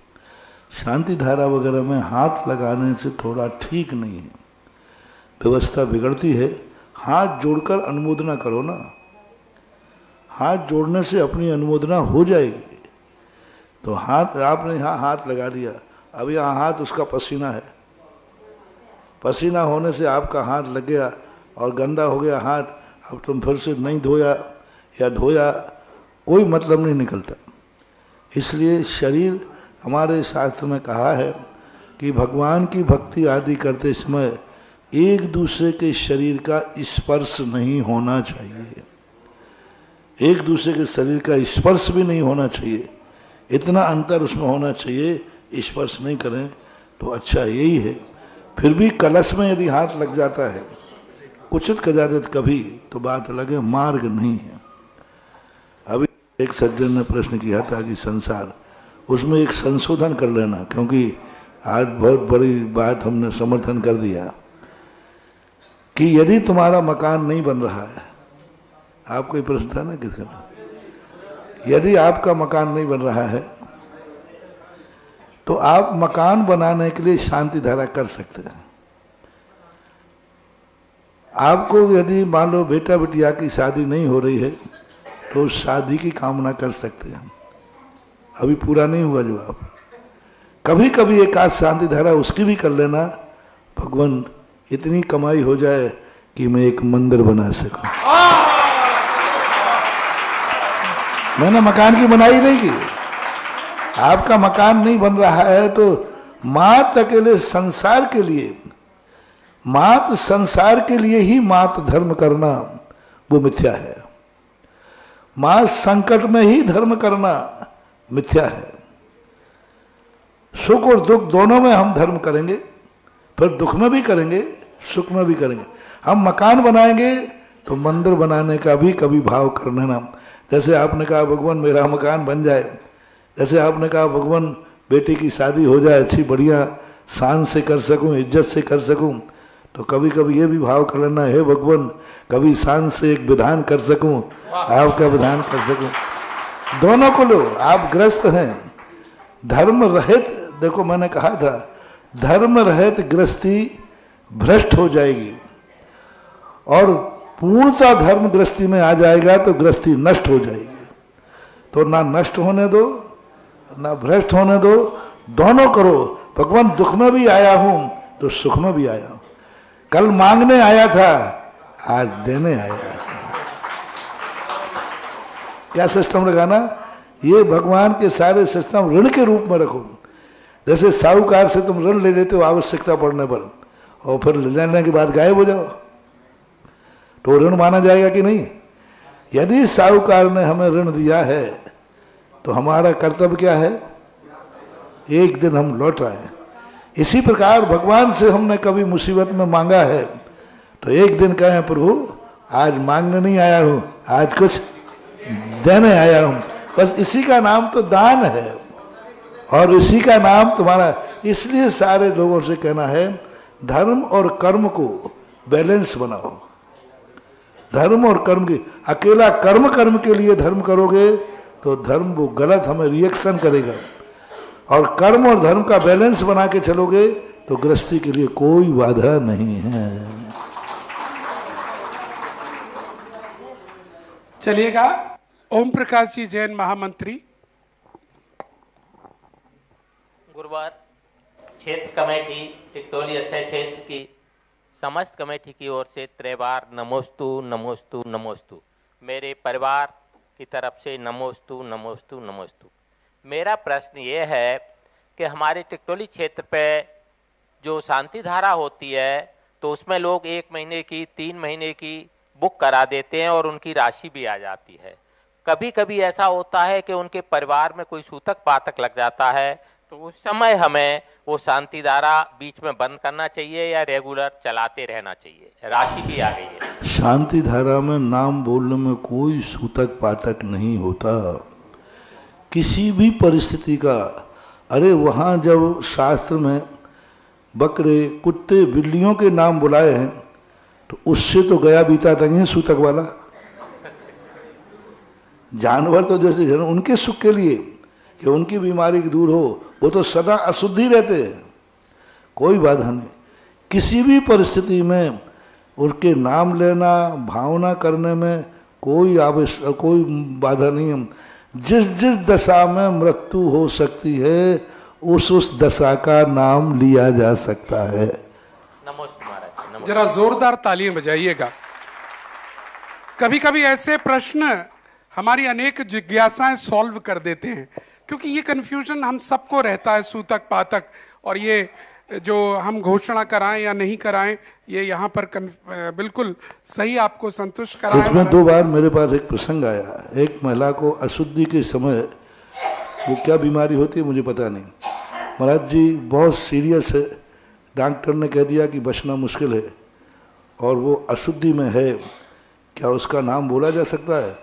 शांति धारा वगैरह में हाथ लगाने से थोड़ा ठीक नहीं है, व्यवस्था बिगड़ती है। हाथ जोड़कर अनुमोदना करो ना, हाथ जोड़ने से अपनी अनुमोदना हो जाएगी। तो हाथ आपने यहाँ हाथ लगा दिया, अब यहाँ हाथ उसका पसीना है, पसीना होने से आपका हाथ लग गया और गंदा हो गया हाथ, अब तुम फिर से नहीं धोया या धोया, कोई मतलब नहीं निकलता। इसलिए शरीर, हमारे शास्त्र में कहा है कि भगवान की भक्ति आदि करते समय एक दूसरे के शरीर का स्पर्श नहीं होना चाहिए, एक दूसरे के शरीर का स्पर्श भी नहीं होना चाहिए, इतना अंतर उसमें होना चाहिए, स्पर्श नहीं करें तो अच्छा यही है। फिर भी कलश में यदि हाथ लग जाता है कुचित कदाचित कभी, तो बात अलग है, मार्ग नहीं है। अभी एक सज्जन ने प्रश्न किया था कि संसार, उसमें एक संशोधन कर लेना, क्योंकि आज बहुत बड़ी बात हमने समर्थन कर दिया कि यदि तुम्हारा मकान नहीं बन रहा है, आपको ये प्रश्न था ना किसका, यदि आपका मकान नहीं बन रहा है तो आप मकान बनाने के लिए शांति धारा कर सकते हैं। आपको यदि मान लो बेटा बिटिया की शादी नहीं हो रही है तो शादी की कामना कर सकते हैं। अभी पूरा नहीं हुआ जवाब, कभी कभी एक आध शांति धारा उसकी भी कर लेना, भगवान इतनी कमाई हो जाए कि मैं एक मंदिर बना सकूं। मैंने मकान की बनाई नहीं की, आपका मकान नहीं बन रहा है तो मात अकेले संसार के लिए, मात संसार के लिए ही मात धर्म करना वो मिथ्या है, मात संकट में ही धर्म करना मिथ्या है। सुख और दुख दोनों में हम धर्म करेंगे, फिर दुख में भी करेंगे सुख में भी करेंगे। हम मकान बनाएंगे तो मंदिर बनाने का भी कभी भाव कर लेना। जैसे आपने कहा भगवान मेरा मकान बन जाए, जैसे आपने कहा भगवान बेटी की शादी हो जाए, अच्छी बढ़िया शान से कर सकूं, इज्जत से कर सकूं, तो कभी कभी ये भी भाव कर लेना है भगवान कभी शान से एक विधान कर सकूं, आपका विधान कर सकूं। दोनों को लो, आप ग्रस्त हैं। धर्म रहित, देखो मैंने कहा था धर्म रहित गृहस्थी भ्रष्ट हो जाएगी और पूर्णता धर्म गृहस्थी में आ जाएगा तो गृहस्थी नष्ट हो जाएगी। तो ना नष्ट होने दो ना भ्रष्ट होने दो, दोनों करो। भगवान दुख में भी आया हूं तो सुख में भी आया हूं। कल मांगने आया था, आज देने आया। क्या सिस्टम लगाना, ये भगवान के सारे सिस्टम ऋण के रूप में रखो। जैसे साहूकार से तुम ऋण ले लेते हो आवश्यकता पड़ने पर और फिर लेने के बाद गायब हो जाओ, तो ऋण माना जाएगा कि नहीं? यदि साहूकार ने हमें ऋण दिया है तो हमारा कर्तव्य क्या है, एक दिन हम लौट आए। इसी प्रकार भगवान से हमने कभी मुसीबत में मांगा है तो एक दिन कहें प्रभु आज मांगने नहीं आया हूं, आज कुछ देने आया हूं। बस इसी का नाम तो दान है और इसी का नाम तुम्हारा। इसलिए सारे लोगों से कहना है धर्म और कर्म को बैलेंस बनाओ। धर्म और कर्म की, अकेला कर्म के लिए धर्म करोगे तो धर्म वो गलत हमें रिएक्शन करेगा, और कर्म और धर्म का बैलेंस बना के चलोगे तो गृहस्थी के लिए कोई बाधा नहीं है। चलिएगा, ओम प्रकाश जी जैन महामंत्री। गुरुवार क्षेत्र कमेटी टिकटोली अक्षय क्षेत्र की समस्त कमेटी की ओर से त्रिवार नमोस्तु नमोस्तु नमोस्तु। मेरे परिवार की तरफ से नमोस्तु नमोस्तु नमोस्तु। मेरा प्रश्न ये है कि हमारे टिकटोली क्षेत्र पे जो शांति धारा होती है तो उसमें लोग 1 महीने की, 3 महीने की बुक करा देते हैं और उनकी राशि भी आ जाती है। कभी कभी ऐसा होता है कि उनके परिवार में कोई सूतक पातक लग जाता है, तो उस समय हमें वो शांति धारा बीच में बंद करना चाहिए या रेगुलर चलाते रहना चाहिए? राशि भी आ गई है। शांति धारा में नाम बोलने में कोई सूतक पातक नहीं होता, किसी भी परिस्थिति का। अरे वहाँ जब शास्त्र में बकरे कुत्ते बिल्लियों के नाम बुलाए हैं तो उससे तो गया बीता नहीं है सूतक वाला। जानवर तो जैसे उनके सुख के लिए कि उनकी बीमारी दूर हो, वो तो सदा अशुद्धि रहते हैं, कोई बाधा नहीं। किसी भी परिस्थिति में उनके नाम लेना, भावना करने में कोई कोई बाधा नहीं है। जिस जिस दशा में मृत्यु हो सकती है उस दशा का नाम लिया जा सकता है। नमस्ते महाराज। जरा जोरदार तालियां बजाइएगा। कभी कभी ऐसे प्रश्न हमारी अनेक जिज्ञासाएं सॉल्व कर देते हैं, क्योंकि ये कंफ्यूजन हम सबको रहता है, सूतक पातक, और ये जो हम घोषणा कराएं या नहीं कराएं, ये यहाँ पर बिल्कुल सही आपको संतुष्ट कराएं। इसमें 2 बार मेरे पास एक प्रसंग आया। एक महिला को अशुद्धि के समय, वो क्या बीमारी होती है मुझे पता नहीं, महाराज जी बहुत सीरियस है, डॉक्टर ने कह दिया कि बचना मुश्किल है और वो अशुद्धि में है, क्या उसका नाम बोला जा सकता है?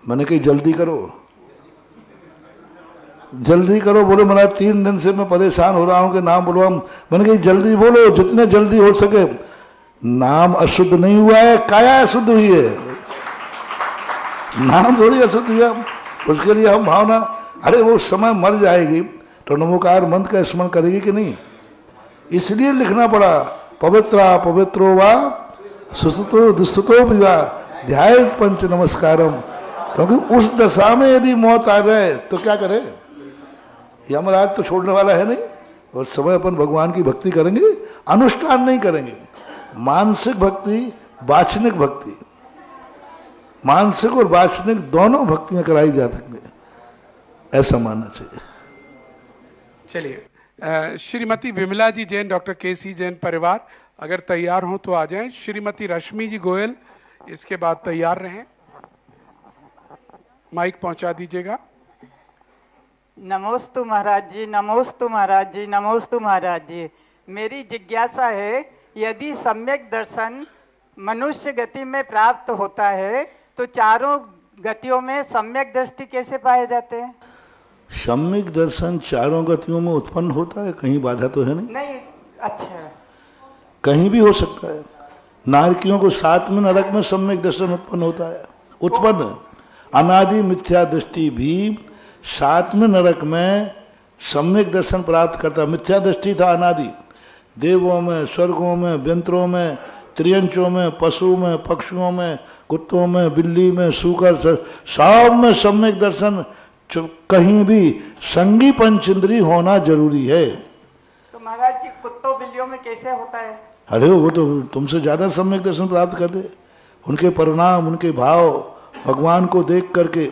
मैंने कही जल्दी करो, जल्दी करो। बोले महाराज 3 दिन से मैं परेशान हो रहा हूँ कि नाम बोलवा। मैंने कही जल्दी बोलो, जितने जल्दी हो सके। नाम अशुद्ध नहीं हुआ है, काया अशुद्ध हुई है, नाम थोड़ी अशुद्ध हुआ। उसके लिए हम भावना, अरे वो समय मर जाएगी तो नमोकार मंत्र का स्मरण करेगी कि नहीं, इसलिए लिखना पड़ा पवित्रा पवित्रो वा सुस्तुतो दुस्तुतो विवा ध्याय पंच नमस्कारम। क्योंकि उस दशा में यदि मौत आ जाए तो क्या करे, यमराज तो छोड़ने वाला है नहीं। और समय अपन भगवान की भक्ति करेंगे, अनुष्ठान नहीं करेंगे। मानसिक भक्ति, वाचनिक भक्ति, मानसिक और वाचनिक दोनों भक्तियां कराई जा सकती है, ऐसा मानना चाहिए। चलिए, श्रीमती विमला जी जैन, डॉक्टर केसी जैन परिवार अगर तैयार हो तो आ जाएं। श्रीमती रश्मि जी गोयल इसके बाद तैयार रहें, माइक पहुंचा दीजिएगा। नमोस्तु महाराज जी, नमोस्तु महाराज जी, नमोस्तु महाराज जी। मेरी जिज्ञासा है, यदि सम्यक दर्शन मनुष्य गति में प्राप्त होता है तो चारों गतियों में सम्यक दृष्टि कैसे पाए जाते हैं? सम्यक दर्शन चारों गतियों में उत्पन्न होता है, कहीं बाधा तो है नहीं? नहीं, अच्छा, कहीं भी हो सकता है। नारकियों को 7वें नरक में सम्यक दर्शन उत्पन्न होता है, उत्पन्न। अनादि मिथ्या दृष्टि भी 7वें नरक में सम्यक दर्शन प्राप्त करता। मिथ्या दृष्टि था अनादि, देवों में, स्वर्गों में, व्यंतरों में, त्रियंचों में, पशु में, पक्षियों में, कुत्तों में, बिल्ली में, सूकर, सब में सम्यक दर्शन। कहीं भी संगी पंचेंद्री होना जरूरी है। तो महाराज जी कुत्तों बिल्लियों में कैसे होता है? अरे वो तो तुमसे ज्यादा सम्यक दर्शन प्राप्त कर दे। उनके परिणाम, उनके भाव, भगवान को देख करके,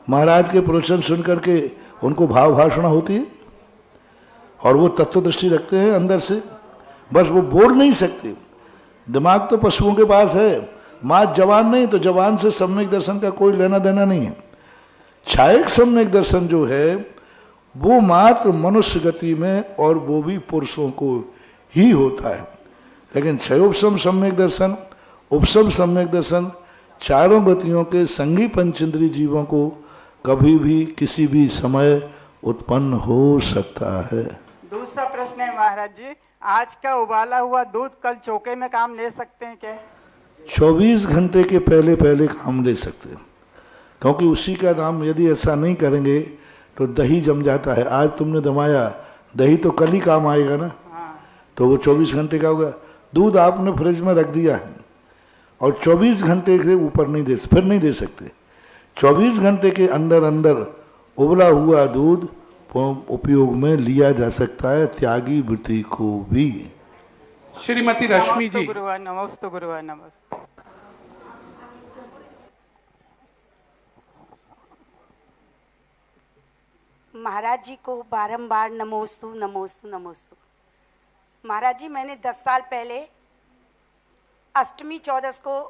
महाराज के प्रवचन सुन करके उनको भाव भाषणा होती है और वो तत्व दृष्टि रखते हैं अंदर से, बस वो बोल नहीं सकते। दिमाग तो पशुओं के पास है, माँ जवान नहीं, तो जवान से सम्यक दर्शन का कोई लेना देना नहीं है। छायक सम्यक दर्शन जो है वो मात्र मनुष्य गति में, और वो भी पुरुषों को ही होता है। लेकिन क्षयोपशम सम्यक दर्शन, उपशम सम्यक दर्शन, चारों गतियों के संगी पंचेंद्री जीवों को कभी भी किसी भी समय उत्पन्न हो सकता है। दूसरा प्रश्न है महाराज जी, आज का उबाला हुआ दूध कल चौके में काम ले सकते हैं क्या? 24 घंटे के पहले पहले काम ले सकते हैं, क्योंकि उसी का नाम, यदि ऐसा नहीं करेंगे तो दही जम जाता है। आज तुमने जमाया दही तो कल ही काम आएगा ना, तो वो 24 घंटे का होगा। दूध आपने फ्रिज में रख दिया है और 24 घंटे से ऊपर नहीं दे, फिर नहीं दे सकते। 24 घंटे के अंदर अंदर उबला हुआ दूध उपयोग में लिया जा सकता है, त्यागी वृत्ति को भी। श्रीमती रश्मि जी। नमोस्तु गुरुवार, नमस्ते। महाराज जी को बारंबार नमोस्तु नमोस्तु नमोस्तु। महाराज जी, मैंने 10 साल पहले अष्टमी चौदस को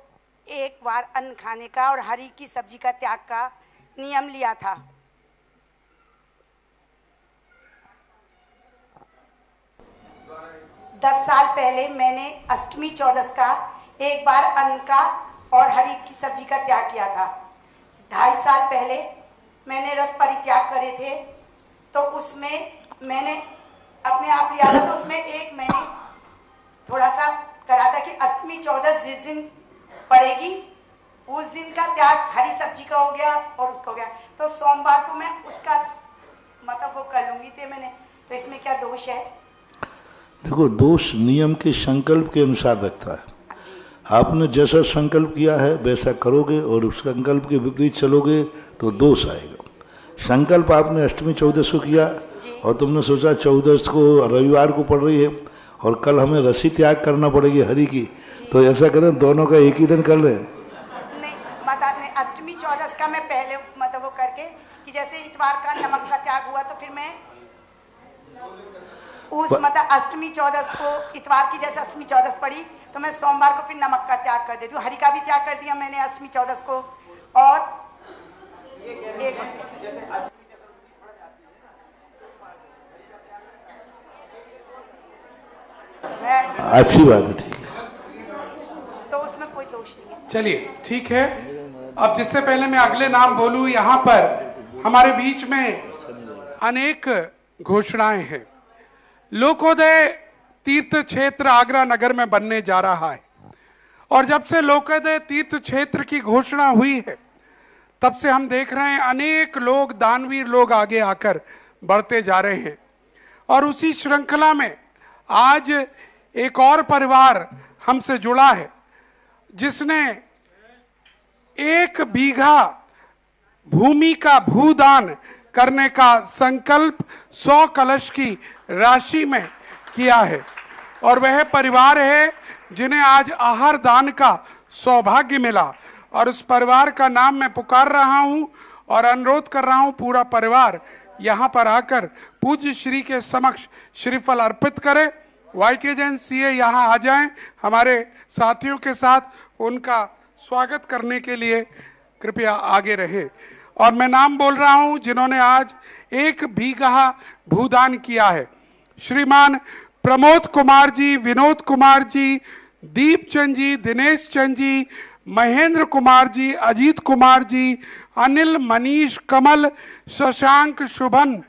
एक बार अन्न खाने का और हरी की सब्जी का त्याग का नियम लिया था। दस साल पहले मैंने अष्टमी चौदस का एक बार अन्न का और हरी की सब्जी का त्याग किया था। 2.5 साल पहले मैंने रस परित्याग करे थे, तो उसमें मैंने अपने आप लिया था, तो उसमें एक मैंने थोड़ा सा करा था कि अष्टमी चौदस जिस दिन पड़ेगी उस दिन का त्याग हरी सब्जी का हो गया और उसका हो गया, तो सोमवार को मैं उसका मतलब वो कर लूंगी थे मैंने, तो इसमें क्या दोष है? देखो, दोष नियम के संकल्प के अनुसार रखता है। आपने जैसा संकल्प किया है वैसा करोगे और उस संकल्प के विपरीत चलोगे तो दोष आएगा। संकल्प आपने अष्टमी चौदस को किया और तुमने सोचा चौदस को रविवार को पड़ रही है और कल हमें रसी त्याग करना पड़ेगी हरी की, तो ऐसा करें दोनों का एक ही दिन कर लें। नहीं, मतलब अष्टमी चौदस का मैं पहले मतलब वो करके कि जैसे इतवार का नमक का त्याग हुआ तो फिर मैं उस मतलब अष्टमी चौदस को इतवार की जैसे अष्टमी चौदस पड़ी तो मैं सोमवार को फिर नमक का त्याग कर देती हूँ। हरी का भी त्याग कर दिया मैंने अष्टमी चौदस को। और एक अच्छी बात है, ठीक है, तो उसमें कोई दोष नहीं है। चलिए ठीक है। अब जिससे पहले मैं अगले नाम बोलूं, यहाँ पर हमारे बीच में अनेक घोषणाएं हैं। लोकोदय तीर्थ क्षेत्र आगरा नगर में बनने जा रहा है और जब से लोकोदय तीर्थ क्षेत्र की घोषणा हुई है तब से हम देख रहे हैं अनेक लोग, दानवीर लोग आगे आकर बढ़ते जा रहे हैं। और उसी श्रृंखला में आज एक और परिवार हमसे जुड़ा है जिसने 1 बीघा भूमि का भूदान करने का संकल्प 100 कलश की राशि में किया है। और वह परिवार है जिन्हें आज आहार दान का सौभाग्य मिला। और उस परिवार का नाम मैं पुकार रहा हूं और अनुरोध कर रहा हूं पूरा परिवार यहां पर आकर पूज्य श्री के समक्ष श्रीफल अर्पित करे। वाईके जैन सीए यहां आ जाएं, हमारे साथियों के साथ उनका स्वागत करने के लिए कृपया आगे रहे। और मैं नाम बोल रहा हूं जिन्होंने आज 1 बीघा भूदान किया है। श्रीमान प्रमोद कुमार जी, विनोद कुमार जी, दीप चंद जी, दिनेश चंद जी, महेंद्र कुमार जी, अजीत कुमार जी, अनिल, मनीष, कमल, शशांक, शुभन,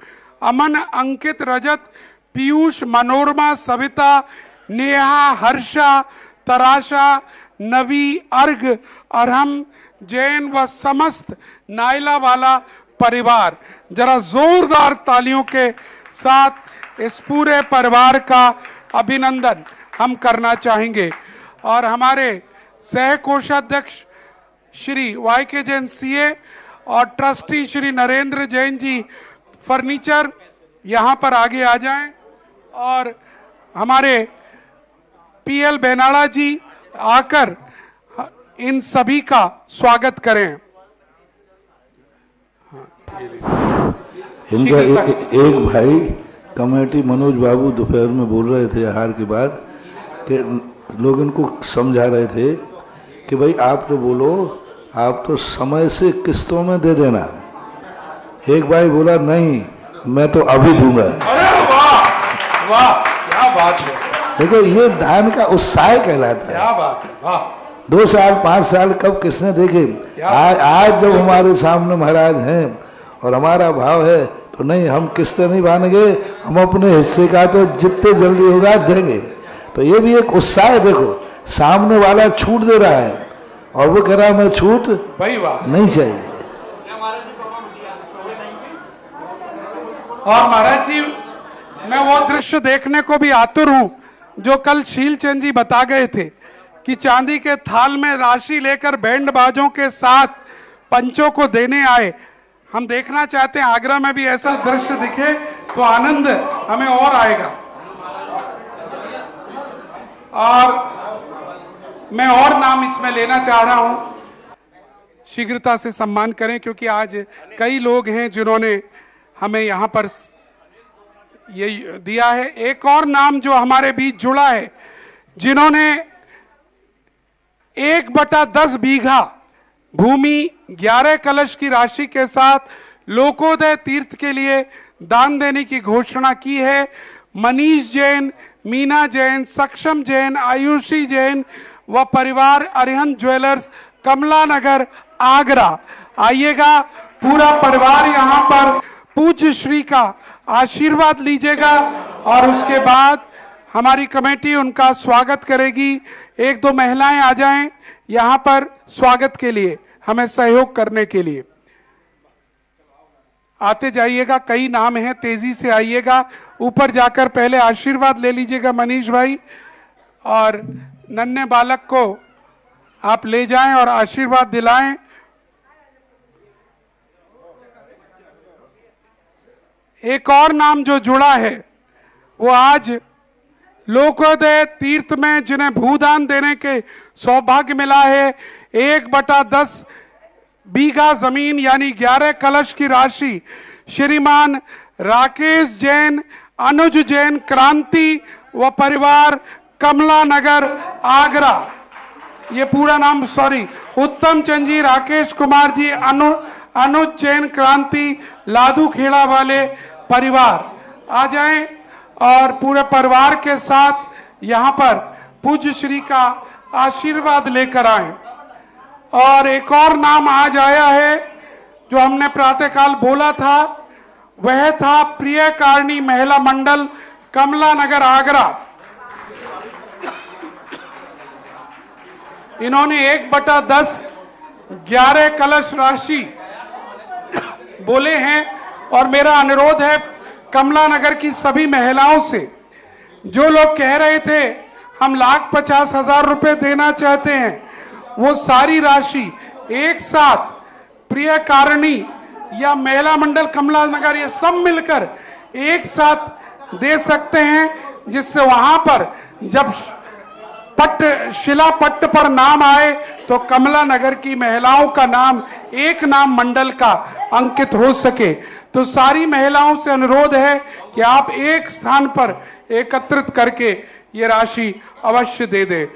अमन, अंकित, रजत, पीयूष, मनोरमा, सविता, नेहा, हर्षा, तराशा, नवी, अर्घ, अरहम, जैन व समस्त नायला वाला परिवार। जरा जोरदार तालियों के साथ इस पूरे परिवार का अभिनंदन हम करना चाहेंगे। और हमारे सह कोषाध्यक्ष श्री वाईके जैन सीए और ट्रस्टी श्री नरेंद्र जैन जी फर्नीचर यहाँ पर आगे आ जाएं और हमारे पीएल बेनाड़ा जी आकर इन सभी का स्वागत करें। इनका एक भाई कमेटी मनोज बाबू दोपहर में बोल रहे थे आहार के बाद कि लोग इनको समझा रहे थे कि भाई आप तो बोलो, आप तो समय से किस्तों में दे देना। एक भाई बोला नहीं, मैं तो अभी दूंगा। अरे वाह वाह, क्या बात है। देखो ये दान का उत्साह कहलाता है। क्या बात है, वाह। 2 साल 5 साल कब किसने देखे। आज जब हमारे सामने महाराज हैं और हमारा भाव है तो नहीं, हम किस्तें नहीं बांधेंगे, हम अपने हिस्से का तो जितने जल्दी होगा देंगे। तो ये भी एक उत्साह है। देखो सामने वाला छूट दे रहा है और वो कह रहा है मैं छूट नहीं चाहिए। और महाराज जी, मैं वो दृश्य देखने को भी आतुर हूं जो कल शीलचंद जी बता गए थे कि चांदी के थाल में राशि लेकर बैंड बाजों के साथ पंचों को देने आए। हम देखना चाहते हैं आगरा में भी ऐसा दृश्य दिखे तो आनंद हमें और आएगा। और मैं और नाम इसमें लेना चाह रहा हूं, शीघ्रता से सम्मान करें क्योंकि आज कई लोग हैं जिन्होंने हमें यहां पर ये दिया है। एक और नाम जो हमारे बीच जुड़ा है, जिन्होंने 1/10 बीघा भूमि 11 कलश की राशि के साथ लोकोदय तीर्थ के लिए दान देने की घोषणा की है। मनीष जैन, मीना जैन, सक्षम जैन, आयुषी जैन व परिवार अरिहंत ज्वेलर्स, कमला नगर, आगरा। आइएगा, पूरा परिवार यहाँ पर पूज्य श्री का आशीर्वाद लीजिएगा और उसके बाद हमारी कमेटी उनका स्वागत करेगी। 1-2 महिलाएं आ जाएं यहाँ पर स्वागत के लिए, हमें सहयोग करने के लिए। आते जाइएगा, कई नाम हैं, तेजी से आइएगा। ऊपर जाकर पहले आशीर्वाद ले लीजिएगा मनीष भाई, और नन्हे बालक को आप ले जाएं और आशीर्वाद दिलाएं। एक और नाम जो जुड़ा है वो आज लोकोदय तीर्थ में जिन्हें भूदान देने के सौभाग्य मिला है, 1/10 बीघा जमीन यानी 11 कलश की राशि श्रीमान राकेश जैन, अनुज जैन, क्रांति व परिवार, कमला नगर, आगरा। ये पूरा नाम, सॉरी, उत्तम चंद जी, राकेश कुमार जी, अनुज जैन, क्रांति, लादू खेड़ा वाले परिवार आ जाएं और पूरे परिवार के साथ यहाँ पर पूज्य श्री का आशीर्वाद लेकर आए। और एक और नाम आज आया है जो हमने प्रातःकाल बोला था, वह था प्रिय कारिणी महिला मंडल, कमला नगर, आगरा। इन्होंने 1/10 11 कलश राशि बोले हैं और मेरा अनुरोध है कमला नगर की सभी महिलाओं से, जो लोग कह रहे थे हम 1,50,000 रुपए देना चाहते हैं, वो सारी राशि एक साथ प्रिय कारिणी या महिला मंडल कमला नगर ये सब मिलकर एक साथ दे सकते हैं, जिससे वहां पर जब शिला पट्ट पर नाम आए तो कमला नगर की महिलाओं का नाम एक नाम मंडल का अंकित हो सके। तो सारी महिलाओं से अनुरोध है कि आप एक स्थान पर एकत्रित करके ये राशि अवश्य दे दें।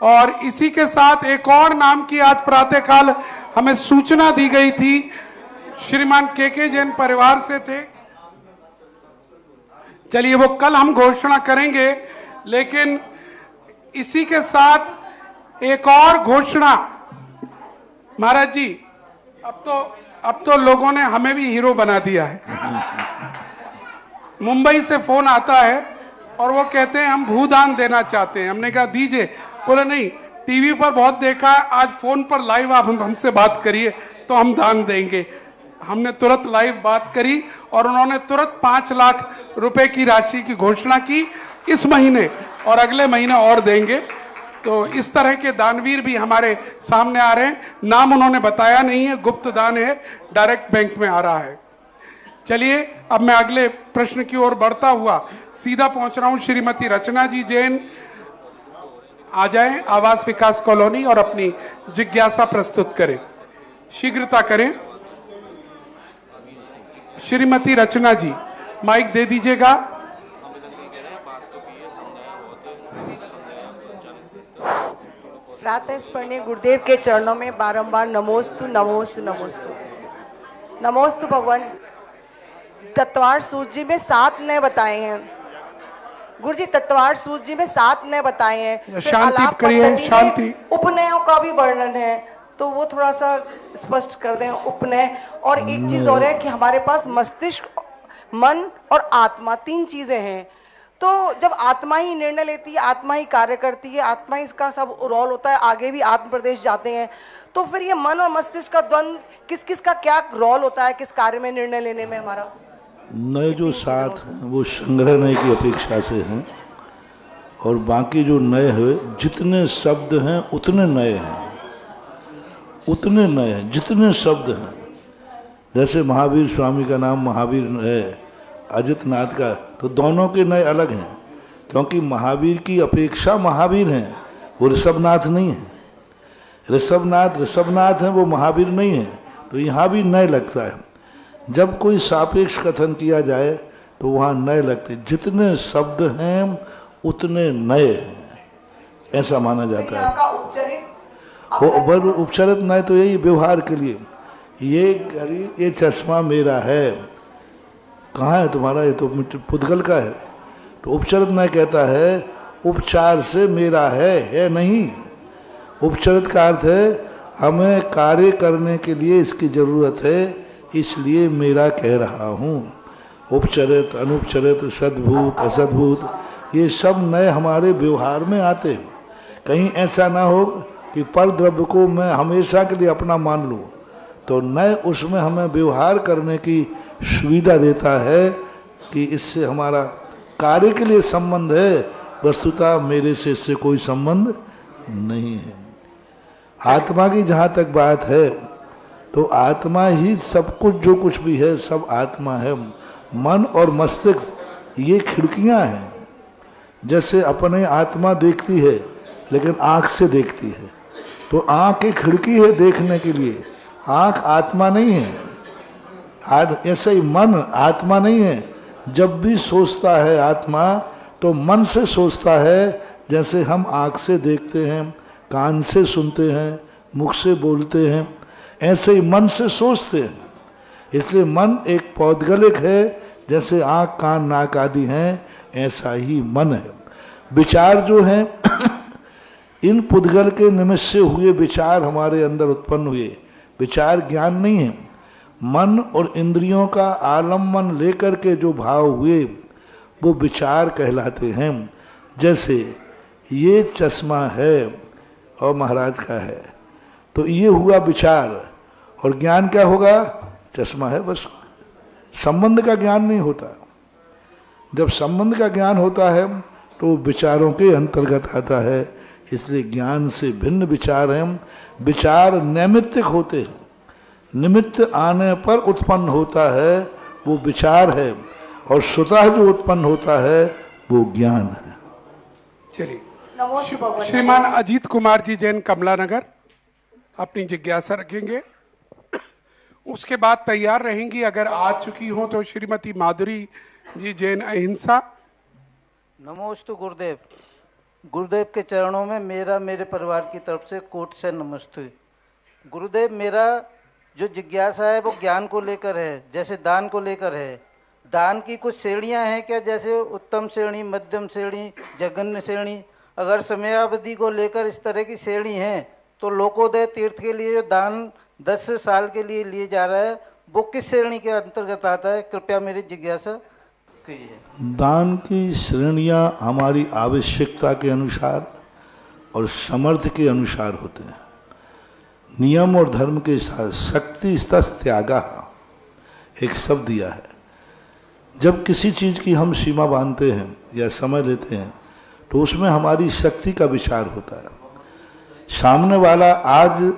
और इसी के साथ एक और नाम की आज प्रातःकाल हमें सूचना दी गई थी, श्रीमान के जैन परिवार से थे। चलिए वो कल हम घोषणा करेंगे, लेकिन इसी के साथ एक और घोषणा। महाराज जी, अब तो लोगों ने हमें भी हीरो बना दिया है। मुंबई से फोन आता है और वो कहते हैं हम भूदान देना चाहते हैं। हमने कहा दीजिए, बोले नहीं, टीवी पर बहुत देखा है, आज फोन पर लाइव आप हमसे बात करिए तो हम दान देंगे। हमने तुरंत लाइव बात करी और उन्होंने तुरंत 5 लाख रुपए की राशि की घोषणा की इस महीने, और अगले महीने और देंगे। तो इस तरह के दानवीर भी हमारे सामने आ रहे हैं। नाम उन्होंने बताया नहीं है, गुप्त दान है, डायरेक्ट बैंक में आ रहा है। चलिए अब मैं अगले प्रश्न की ओर बढ़ता हुआ सीधा पहुंच रहा हूं। श्रीमती रचना जी जैन आ जाएं, आवास विकास कॉलोनी, और अपनी जिज्ञासा प्रस्तुत करें, शीघ्रता करें। श्रीमती रचना जी, माइक दे दीजिएगा। प्रातः स्मरणीय गुरुदेव के चरणों में बारंबार नमोस्तु नमोस्तु नमोस्तु नमोस्तु। भगवान तत्वार सूर्य जी में 7 नए बताए हैं गुरु जी, तत्वार सूर्य जी में 7 नए बताए हैं। शांति करिए, शांति। उपनयों का भी वर्णन है, तो वो थोड़ा सा स्पष्ट कर दें उपनय। और एक चीज और है कि हमारे पास मस्तिष्क, मन और आत्मा 3 चीजें हैं। तो जब आत्मा ही निर्णय लेती है, आत्मा ही कार्य करती है, आत्मा ही इसका सब रोल होता है, आगे भी आत्म प्रदेश जाते हैं, तो फिर ये मन और मस्तिष्क का द्वंद, किस किस का क्या रोल होता है किस कार्य में निर्णय लेने में हमारा? नए जो 7 हैं वो संग्रह नए की अपेक्षा से हैं, और बाकी जो नए हैं, जितने शब्द हैं उतने नए हैं, उतने नए हैं जितने शब्द हैं। जैसे महावीर स्वामी का नाम महावीर है, अजितनाथ का, तो दोनों के नए अलग हैं, क्योंकि महावीर की अपेक्षा महावीर हैं, वो ऋषभनाथ नहीं है। ऋषभनाथ हैं, वो महावीर नहीं है। तो यहाँ भी नए लगता है। जब कोई सापेक्ष कथन किया जाए तो वहाँ नए लगते, जितने शब्द हैं उतने नए हैं, ऐसा माना जाता है। उपचरित न्याय तो यही व्यवहार के लिए, ये चश्मा मेरा है, कहाँ है तुम्हारा, ये तो पुद्गल का है। तो उपचरित न्याय कहता है उपचार से मेरा है नहीं। उपचरित का अर्थ है हमें कार्य करने के लिए इसकी जरूरत है, इसलिए मेरा कह रहा हूँ। उपचरित, अनुपचरित, सद्भूत, असद्भूत, ये सब नए हमारे व्यवहार में आते हैं। कहीं ऐसा ना हो कि पर द्रव्य को मैं हमेशा के लिए अपना मान लूँ, तो नए उसमें हमें व्यवहार करने की सुविधा देता है कि इससे हमारा कार्य के लिए संबंध है, वस्तुतः मेरे से इससे कोई संबंध नहीं है। आत्मा की जहाँ तक बात है तो आत्मा ही सब कुछ, जो कुछ भी है सब आत्मा है। मन और मस्तिष्क ये खिड़कियाँ हैं। जैसे अपने आत्मा देखती है लेकिन आँख से देखती है, तो आँख एक खिड़की है देखने के लिए, आँख आत्मा नहीं है। ऐसे ही मन आत्मा नहीं है। जब भी सोचता है आत्मा तो मन से सोचता है, जैसे हम आँख से देखते हैं, कान से सुनते हैं, मुख से बोलते हैं, ऐसे ही मन से सोचते हैं। इसलिए मन एक पौद्गलिक है, जैसे आँख, कान, नाक आदि हैं, ऐसा ही मन है। विचार जो हैं इन पुद्गल के निमित्त से हुए विचार हमारे अंदर उत्पन्न हुए। विचार ज्ञान नहीं है। मन और इंद्रियों का आलम्बन लेकर के जो भाव हुए वो विचार कहलाते हैं। जैसे ये चश्मा है और महाराज का है, तो ये हुआ विचार, और ज्ञान क्या होगा, चश्मा है बस। संबंध का ज्ञान नहीं होता। जब संबंध का ज्ञान होता है तो विचारों के अंतर्गत आता है। इसलिए ज्ञान से भिन्न विचार हैं। विचार नैमित्तिक होते हैं, निमित्त आने पर उत्पन्न होता है वो विचार है, और स्वतः जो उत्पन्न होता है वो ज्ञान है। चलिए, श्रीमान अजीत कुमार जी जैन कमला नगर अपनी जिज्ञासा रखेंगे। उसके बाद तैयार रहेंगी, अगर आ चुकी हो तो श्रीमती माधुरी जी जैन अहिंसा। नमोस्तु गुरुदेव। गुरुदेव के चरणों में मेरा, मेरे परिवार की तरफ से कोट से नमस्ते। गुरुदेव, मेरा जो जिज्ञासा है वो ज्ञान को लेकर है, जैसे दान को लेकर है। दान की कुछ श्रेणियां हैं क्या, जैसे उत्तम श्रेणी, मध्यम श्रेणी, जघन्य श्रेणी? अगर समयावधि को लेकर इस तरह की श्रेणी है तो लोकोदय तीर्थ के लिए जो दान 10 साल के लिए लिए जा रहा है वो किस श्रेणी के अंतर्गत आता है? कृपया मेरी जिज्ञासा कीजिए। दान की श्रेणियां हमारी आवश्यकता के अनुसार और समर्थ के अनुसार होते हैं। नियम और धर्म के साथ शक्ति त्यागा एक शब्द दिया है। जब किसी चीज की हम सीमा बांधते हैं या समय लेते हैं तो उसमें हमारी शक्ति का विचार होता है। सामने वाला, आज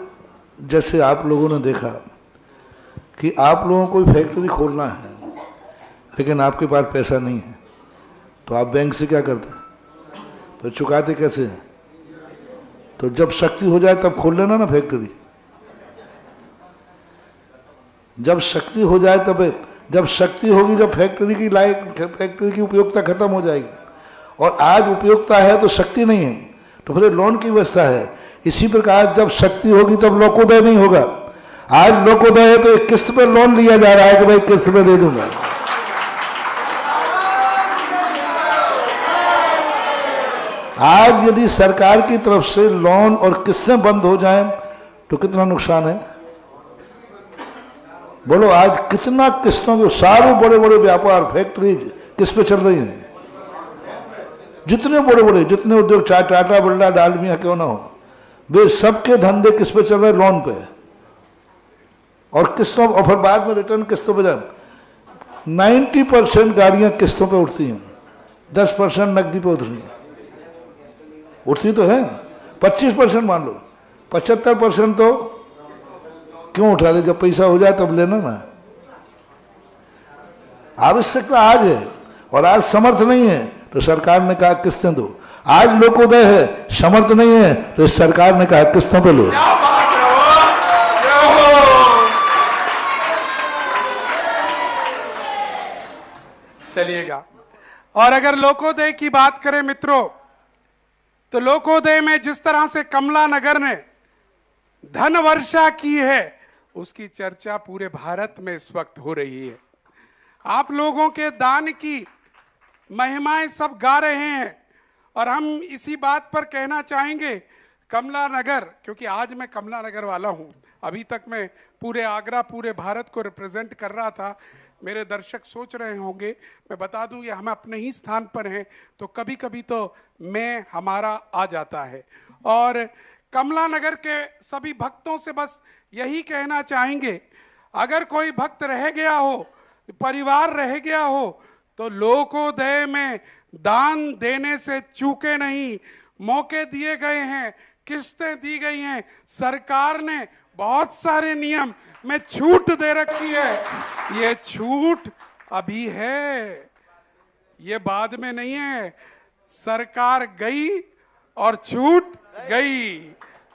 जैसे आप लोगों ने देखा कि आप लोगों को फैक्ट्री खोलना है लेकिन आपके पास पैसा नहीं है, तो आप बैंक से क्या करते हैं, तो चुकाते कैसे हैं? तो जब शक्ति हो जाए तब खोल लेना ना फैक्ट्री। जब शक्ति हो जाए तब, जब शक्ति होगी जब फैक्ट्री की उपयोगिता खत्म हो जाएगी। और आज उपयोगिता है तो शक्ति नहीं है, तो फिर लोन की व्यवस्था है। इसी प्रकार जब शक्ति होगी तब लोकोदय नहीं होगा। आज लोकोदय है तो एक किस्त पे लोन लिया जा रहा है कि भाई किस्त पे दे दूंगा। आज यदि सरकार की तरफ से लोन और किस्तें बंद हो जाएं तो कितना नुकसान है बोलो। आज कितना किस्तों के सारे बड़े बड़े व्यापार, फैक्ट्री किस पे चल रही हैं? जितने बड़े बड़े, जितने उद्योग, चाहे टाटा, बिरला, डालमिया क्यों ना हो, वे सबके धंधे किस पे चल रहे हैं? लोन पे और किस्तों, और फिर बाद में रिटर्न किस्तों पे जाए। 90% गाड़ियां किस्तों पे उठती हैं, 10% नकदी पे उठती तो है। 25% मान लो, 75% तो क्यों उठा दे? जब पैसा हो जाए तब लेना ना। आवश्यकता आज है और आज समर्थ नहीं है तो सरकार ने कहा किस्तें दो। आज लोकोदय है, समर्थ नहीं है तो सरकार ने कहा किस्तों पे लो। चलिएगा। और अगर लोकोदय की बात करें मित्रों, तो लोकोदय में जिस तरह से कमला नगर ने धन वर्षा की है, उसकी चर्चा पूरे भारत में इस वक्त हो रही है। आप लोगों के दान की महिमाएं सब गा रहे हैं और हम इसी बात पर कहना चाहेंगे, कमला नगर, क्योंकि आज मैं कमला नगर वाला हूं, अभी तक मैं पूरे आगरा, पूरे भारत को रिप्रेजेंट कर रहा था। मेरे दर्शक सोच रहे होंगे, मैं बता दूं, ये हम अपने ही स्थान पर हैं, तो कभी कभी तो मैं हमारा आ जाता है। और कमला नगर के सभी भक्तों से बस यही कहना चाहेंगे, अगर कोई भक्त रह गया हो, परिवार रह गया हो, तो लोकोदय में दान देने से चूके नहीं। मौके दिए गए हैं, किस्तें दी गई हैं, सरकार ने बहुत सारे नियम में छूट दे रखी है। ये छूट अभी है, ये बाद में नहीं है। सरकार गई और छूट गई,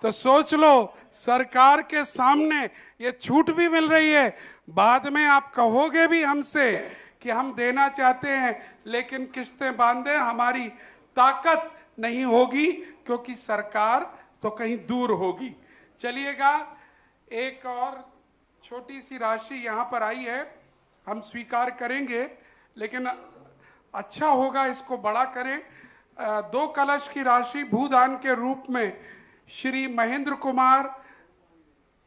तो सोच लो, सरकार के सामने ये छूट भी मिल रही है। बाद में आप कहोगे भी हमसे कि हम देना चाहते हैं लेकिन किस्तें बांधे, हमारी ताकत नहीं होगी, क्योंकि सरकार तो कहीं दूर होगी। चलिएगा, एक और छोटी सी राशि यहाँ पर आई है, हम स्वीकार करेंगे, लेकिन अच्छा होगा इसको बड़ा करें। 2 कलश की राशि भूदान के रूप में श्री महेंद्र कुमार,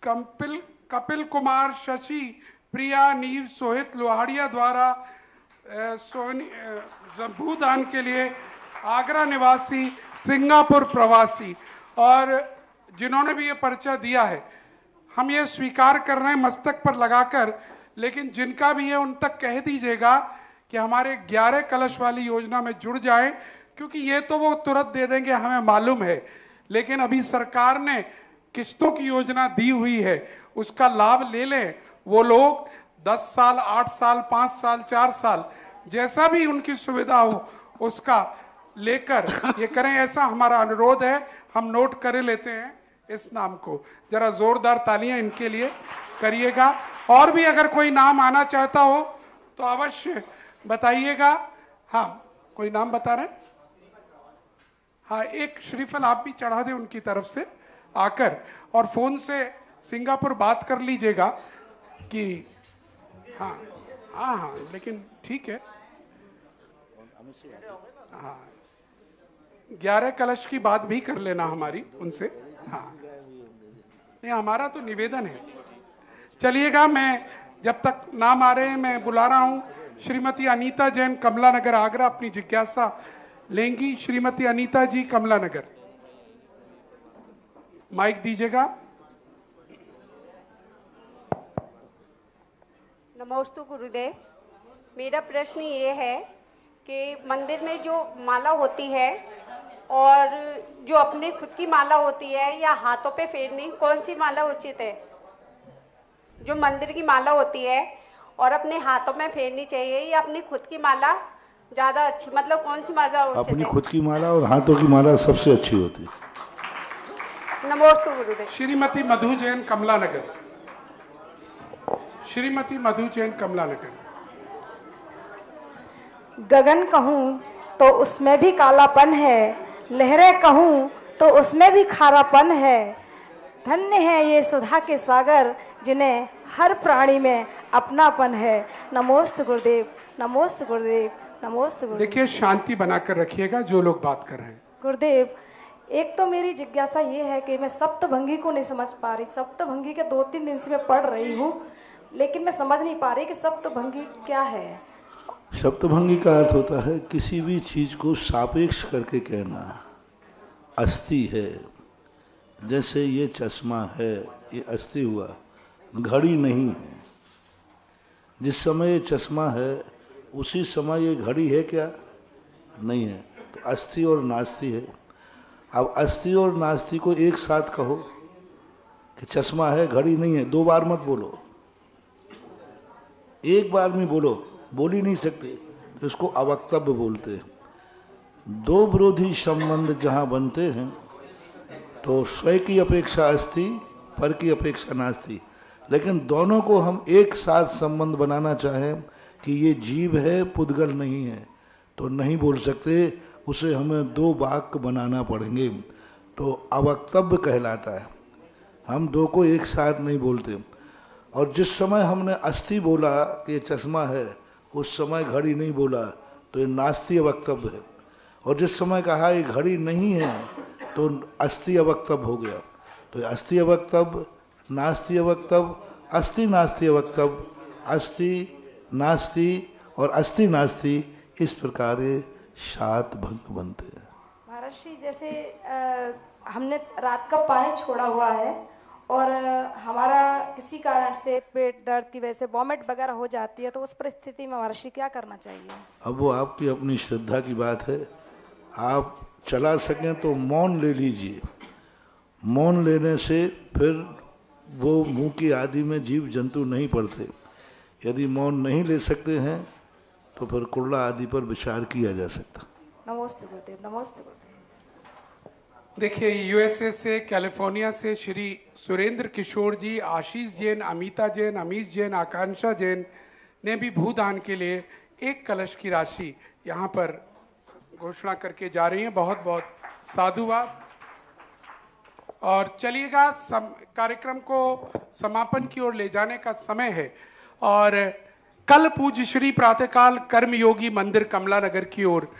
कपिल कुमार, शशि, प्रिया, नीव, सोहित लोहाड़िया द्वारा भूदान के लिए आगरा निवासी, सिंगापुर प्रवासी, और जिन्होंने भी ये पर्चा दिया है, हम ये स्वीकार कर रहे हैं मस्तक पर लगाकर, लेकिन जिनका भी है उन तक कह दीजिएगा कि हमारे 11 कलश वाली योजना में जुड़ जाएं, क्योंकि ये तो वो तुरंत दे देंगे, हमें मालूम है, लेकिन अभी सरकार ने किस्तों की योजना दी हुई है, उसका लाभ ले लें। वो लोग 10 साल, 8 साल, 5 साल, 4 साल, जैसा भी उनकी सुविधा हो उसका लेकर ये करें, ऐसा हमारा अनुरोध है। हम नोट कर लेते हैं इस नाम को, जरा जोरदार तालियां इनके लिए करिएगा। और भी अगर कोई नाम आना चाहता हो तो अवश्य बताइएगा। हाँ, कोई नाम बता रहे हैं? हाँ, एक श्रीफल आप भी चढ़ा दें उनकी तरफ से आकर, और फोन से सिंगापुर बात कर लीजिएगा कि हाँ हाँ हाँ, लेकिन ठीक है। हाँ, 11 कलश की बात भी कर लेना हमारी उनसे। हाँ, नहीं, हमारा तो निवेदन है। चलिएगा, मैं जब तक नाम आ रहे हैं मैं बुला रहा हूं श्रीमती अनीता जैन, कमला नगर, आगरा, अपनी जिज्ञासा लेंगी। श्रीमती अनीता जी, कमला नगर, माइक दीजिएगा। नमोस्तु गुरुदेव, मेरा प्रश्न ये है कि मंदिर में जो माला होती है और जो अपनी खुद की माला होती है या हाथों पे फेरनी, कौन सी माला उचित है? जो मंदिर की माला होती है और अपने हाथों में फेरनी चाहिए, या अपनी खुद की माला ज्यादा अच्छी, मतलब कौन सी माला उचित है? अपनी खुद की माला और हाथों की माला सबसे अच्छी होती है। नमोस्तु गुरुदेव। श्रीमती मधु जैन, कमला नगर। श्रीमती मधु जैन, कमला नगर। गगन कहूँ तो उसमें भी कालापन है, लहरें कहूँ तो उसमें भी खारापन है। धन्य है ये सुधा के सागर, जिन्हें हर प्राणी में अपनापन है। नमोस्त गुरुदेव, नमोस्त गुरुदेव, नमोस्त गुरुदेव। देखिए, शांति बनाकर रखिएगा जो लोग बात कर रहे हैं। गुरुदेव, एक तो मेरी जिज्ञासा ये है कि मैं सप्तभंगी को नहीं समझ पा रही। सप्तभंगी के 2-3 दिन से मैं पढ़ रही हूँ, लेकिन मैं समझ नहीं पा रही कि सप्तभंगी क्या है। सप्तभंगी का अर्थ होता है किसी भी चीज को सापेक्ष करके कहना। अस्थि है, जैसे ये चश्मा है, ये अस्थि हुआ, घड़ी नहीं है। जिस समय ये चश्मा है उसी समय ये घड़ी है क्या? नहीं है। तो अस्थि और नास्ति है। अब अस्थि और नास्ति को एक साथ कहो कि चश्मा है, घड़ी नहीं है। 2 बार मत बोलो, एक बार में बोलो। बोल ही नहीं सकते तो इसको अवक्तव्य बोलते हैं। 2 विरोधी संबंध जहाँ बनते हैं तो स्वयं की अपेक्षा अस्थि, पर की अपेक्षा नास्ति। लेकिन दोनों को हम एक साथ संबंध बनाना चाहें कि ये जीव है, पुद्गल नहीं है, तो नहीं बोल सकते। उसे हमें 2 वाक्य बनाना पड़ेंगे, तो अवक्तव्य कहलाता है। हम दो को एक साथ नहीं बोलते। और जिस समय हमने अस्थि बोला कि ये चश्मा है, उस समय घड़ी नहीं बोला, तो ये नास्तीय वक्तव्य है। और जिस समय कहा ये घड़ी नहीं है, तो अस्थीय वक्तव्य हो गया। तो अस्थीय वक्तव्य, नास्तीय वक्तव्य, अस्थि नास्तीय वक्तव्य, अस्थि नास्ति और अस्थि नास्ति, इस प्रकार ये 7 भंग बनते हैं। महर्षि जैसे हमने रात का पानी छोड़ा हुआ है और हमारा किसी कारण से पेट दर्द की वजह से वॉमिट वगैरह हो जाती है, तो उस परिस्थिति में महर्षि क्या करना चाहिए? अब वो आपकी अपनी श्रद्धा की बात है। आप चला सकें तो मौन ले लीजिए। मौन लेने से फिर वो मुंह की आदि में जीव जंतु नहीं पड़ते। यदि मौन नहीं ले सकते हैं तो फिर कुर्ला आदि पर विचार किया जा सकता। नमस्ते गुरुदेव, नमस्ते गुरुदेव। देखिए, यूएसए से, कैलिफोर्निया से श्री सुरेंद्र किशोर जी, आशीष जैन, अमिता जैन, अमीश जैन, आकांक्षा जैन ने भी भूदान के लिए 1 कलश की राशि यहाँ पर घोषणा करके जा रही हैं। बहुत बहुत साधुवाद। और चलिएगा, कार्यक्रम को समापन की ओर ले जाने का समय है। और कल पूज्य श्री प्रातःकाल कर्मयोगी मंदिर कमला नगर की ओर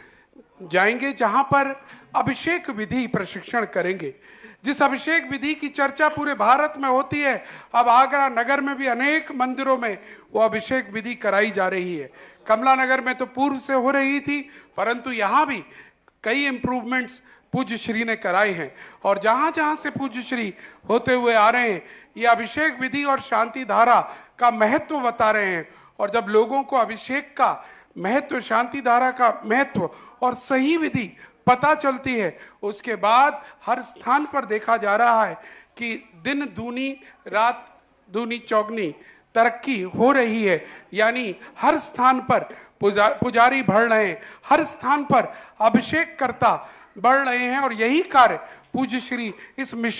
जाएंगे, जहां पर अभिषेक विधि प्रशिक्षण करेंगे। जिस अभिषेक विधि की चर्चा पूरे भारत में होती है, अब आगरा नगर में भी अनेक मंदिरों में वो अभिषेक विधि कराई जा रही है। कमला नगर में तो पूर्व से हो रही थी, परंतु यहाँ भी कई इंप्रूवमेंट्स पूज्य श्री ने कराए हैं। और जहां जहां से पूज्य श्री होते हुए आ रहे हैं, ये अभिषेक विधि और शांति धारा का महत्व बता रहे हैं। और जब लोगों को अभिषेक का महत्व, शांति धारा का महत्व और सही विधि पता चलती है, उसके बाद हर स्थान पर देखा जा रहा है कि दिन दूनी रात दूनी चौगनी तरक्की हो रही है। यानी हर स्थान पर पुजारी बढ़ रहे हैं, हर स्थान पर अभिषेक करता बढ़ रहे हैं। और यही कार्य पूज्य श्री इस मिशन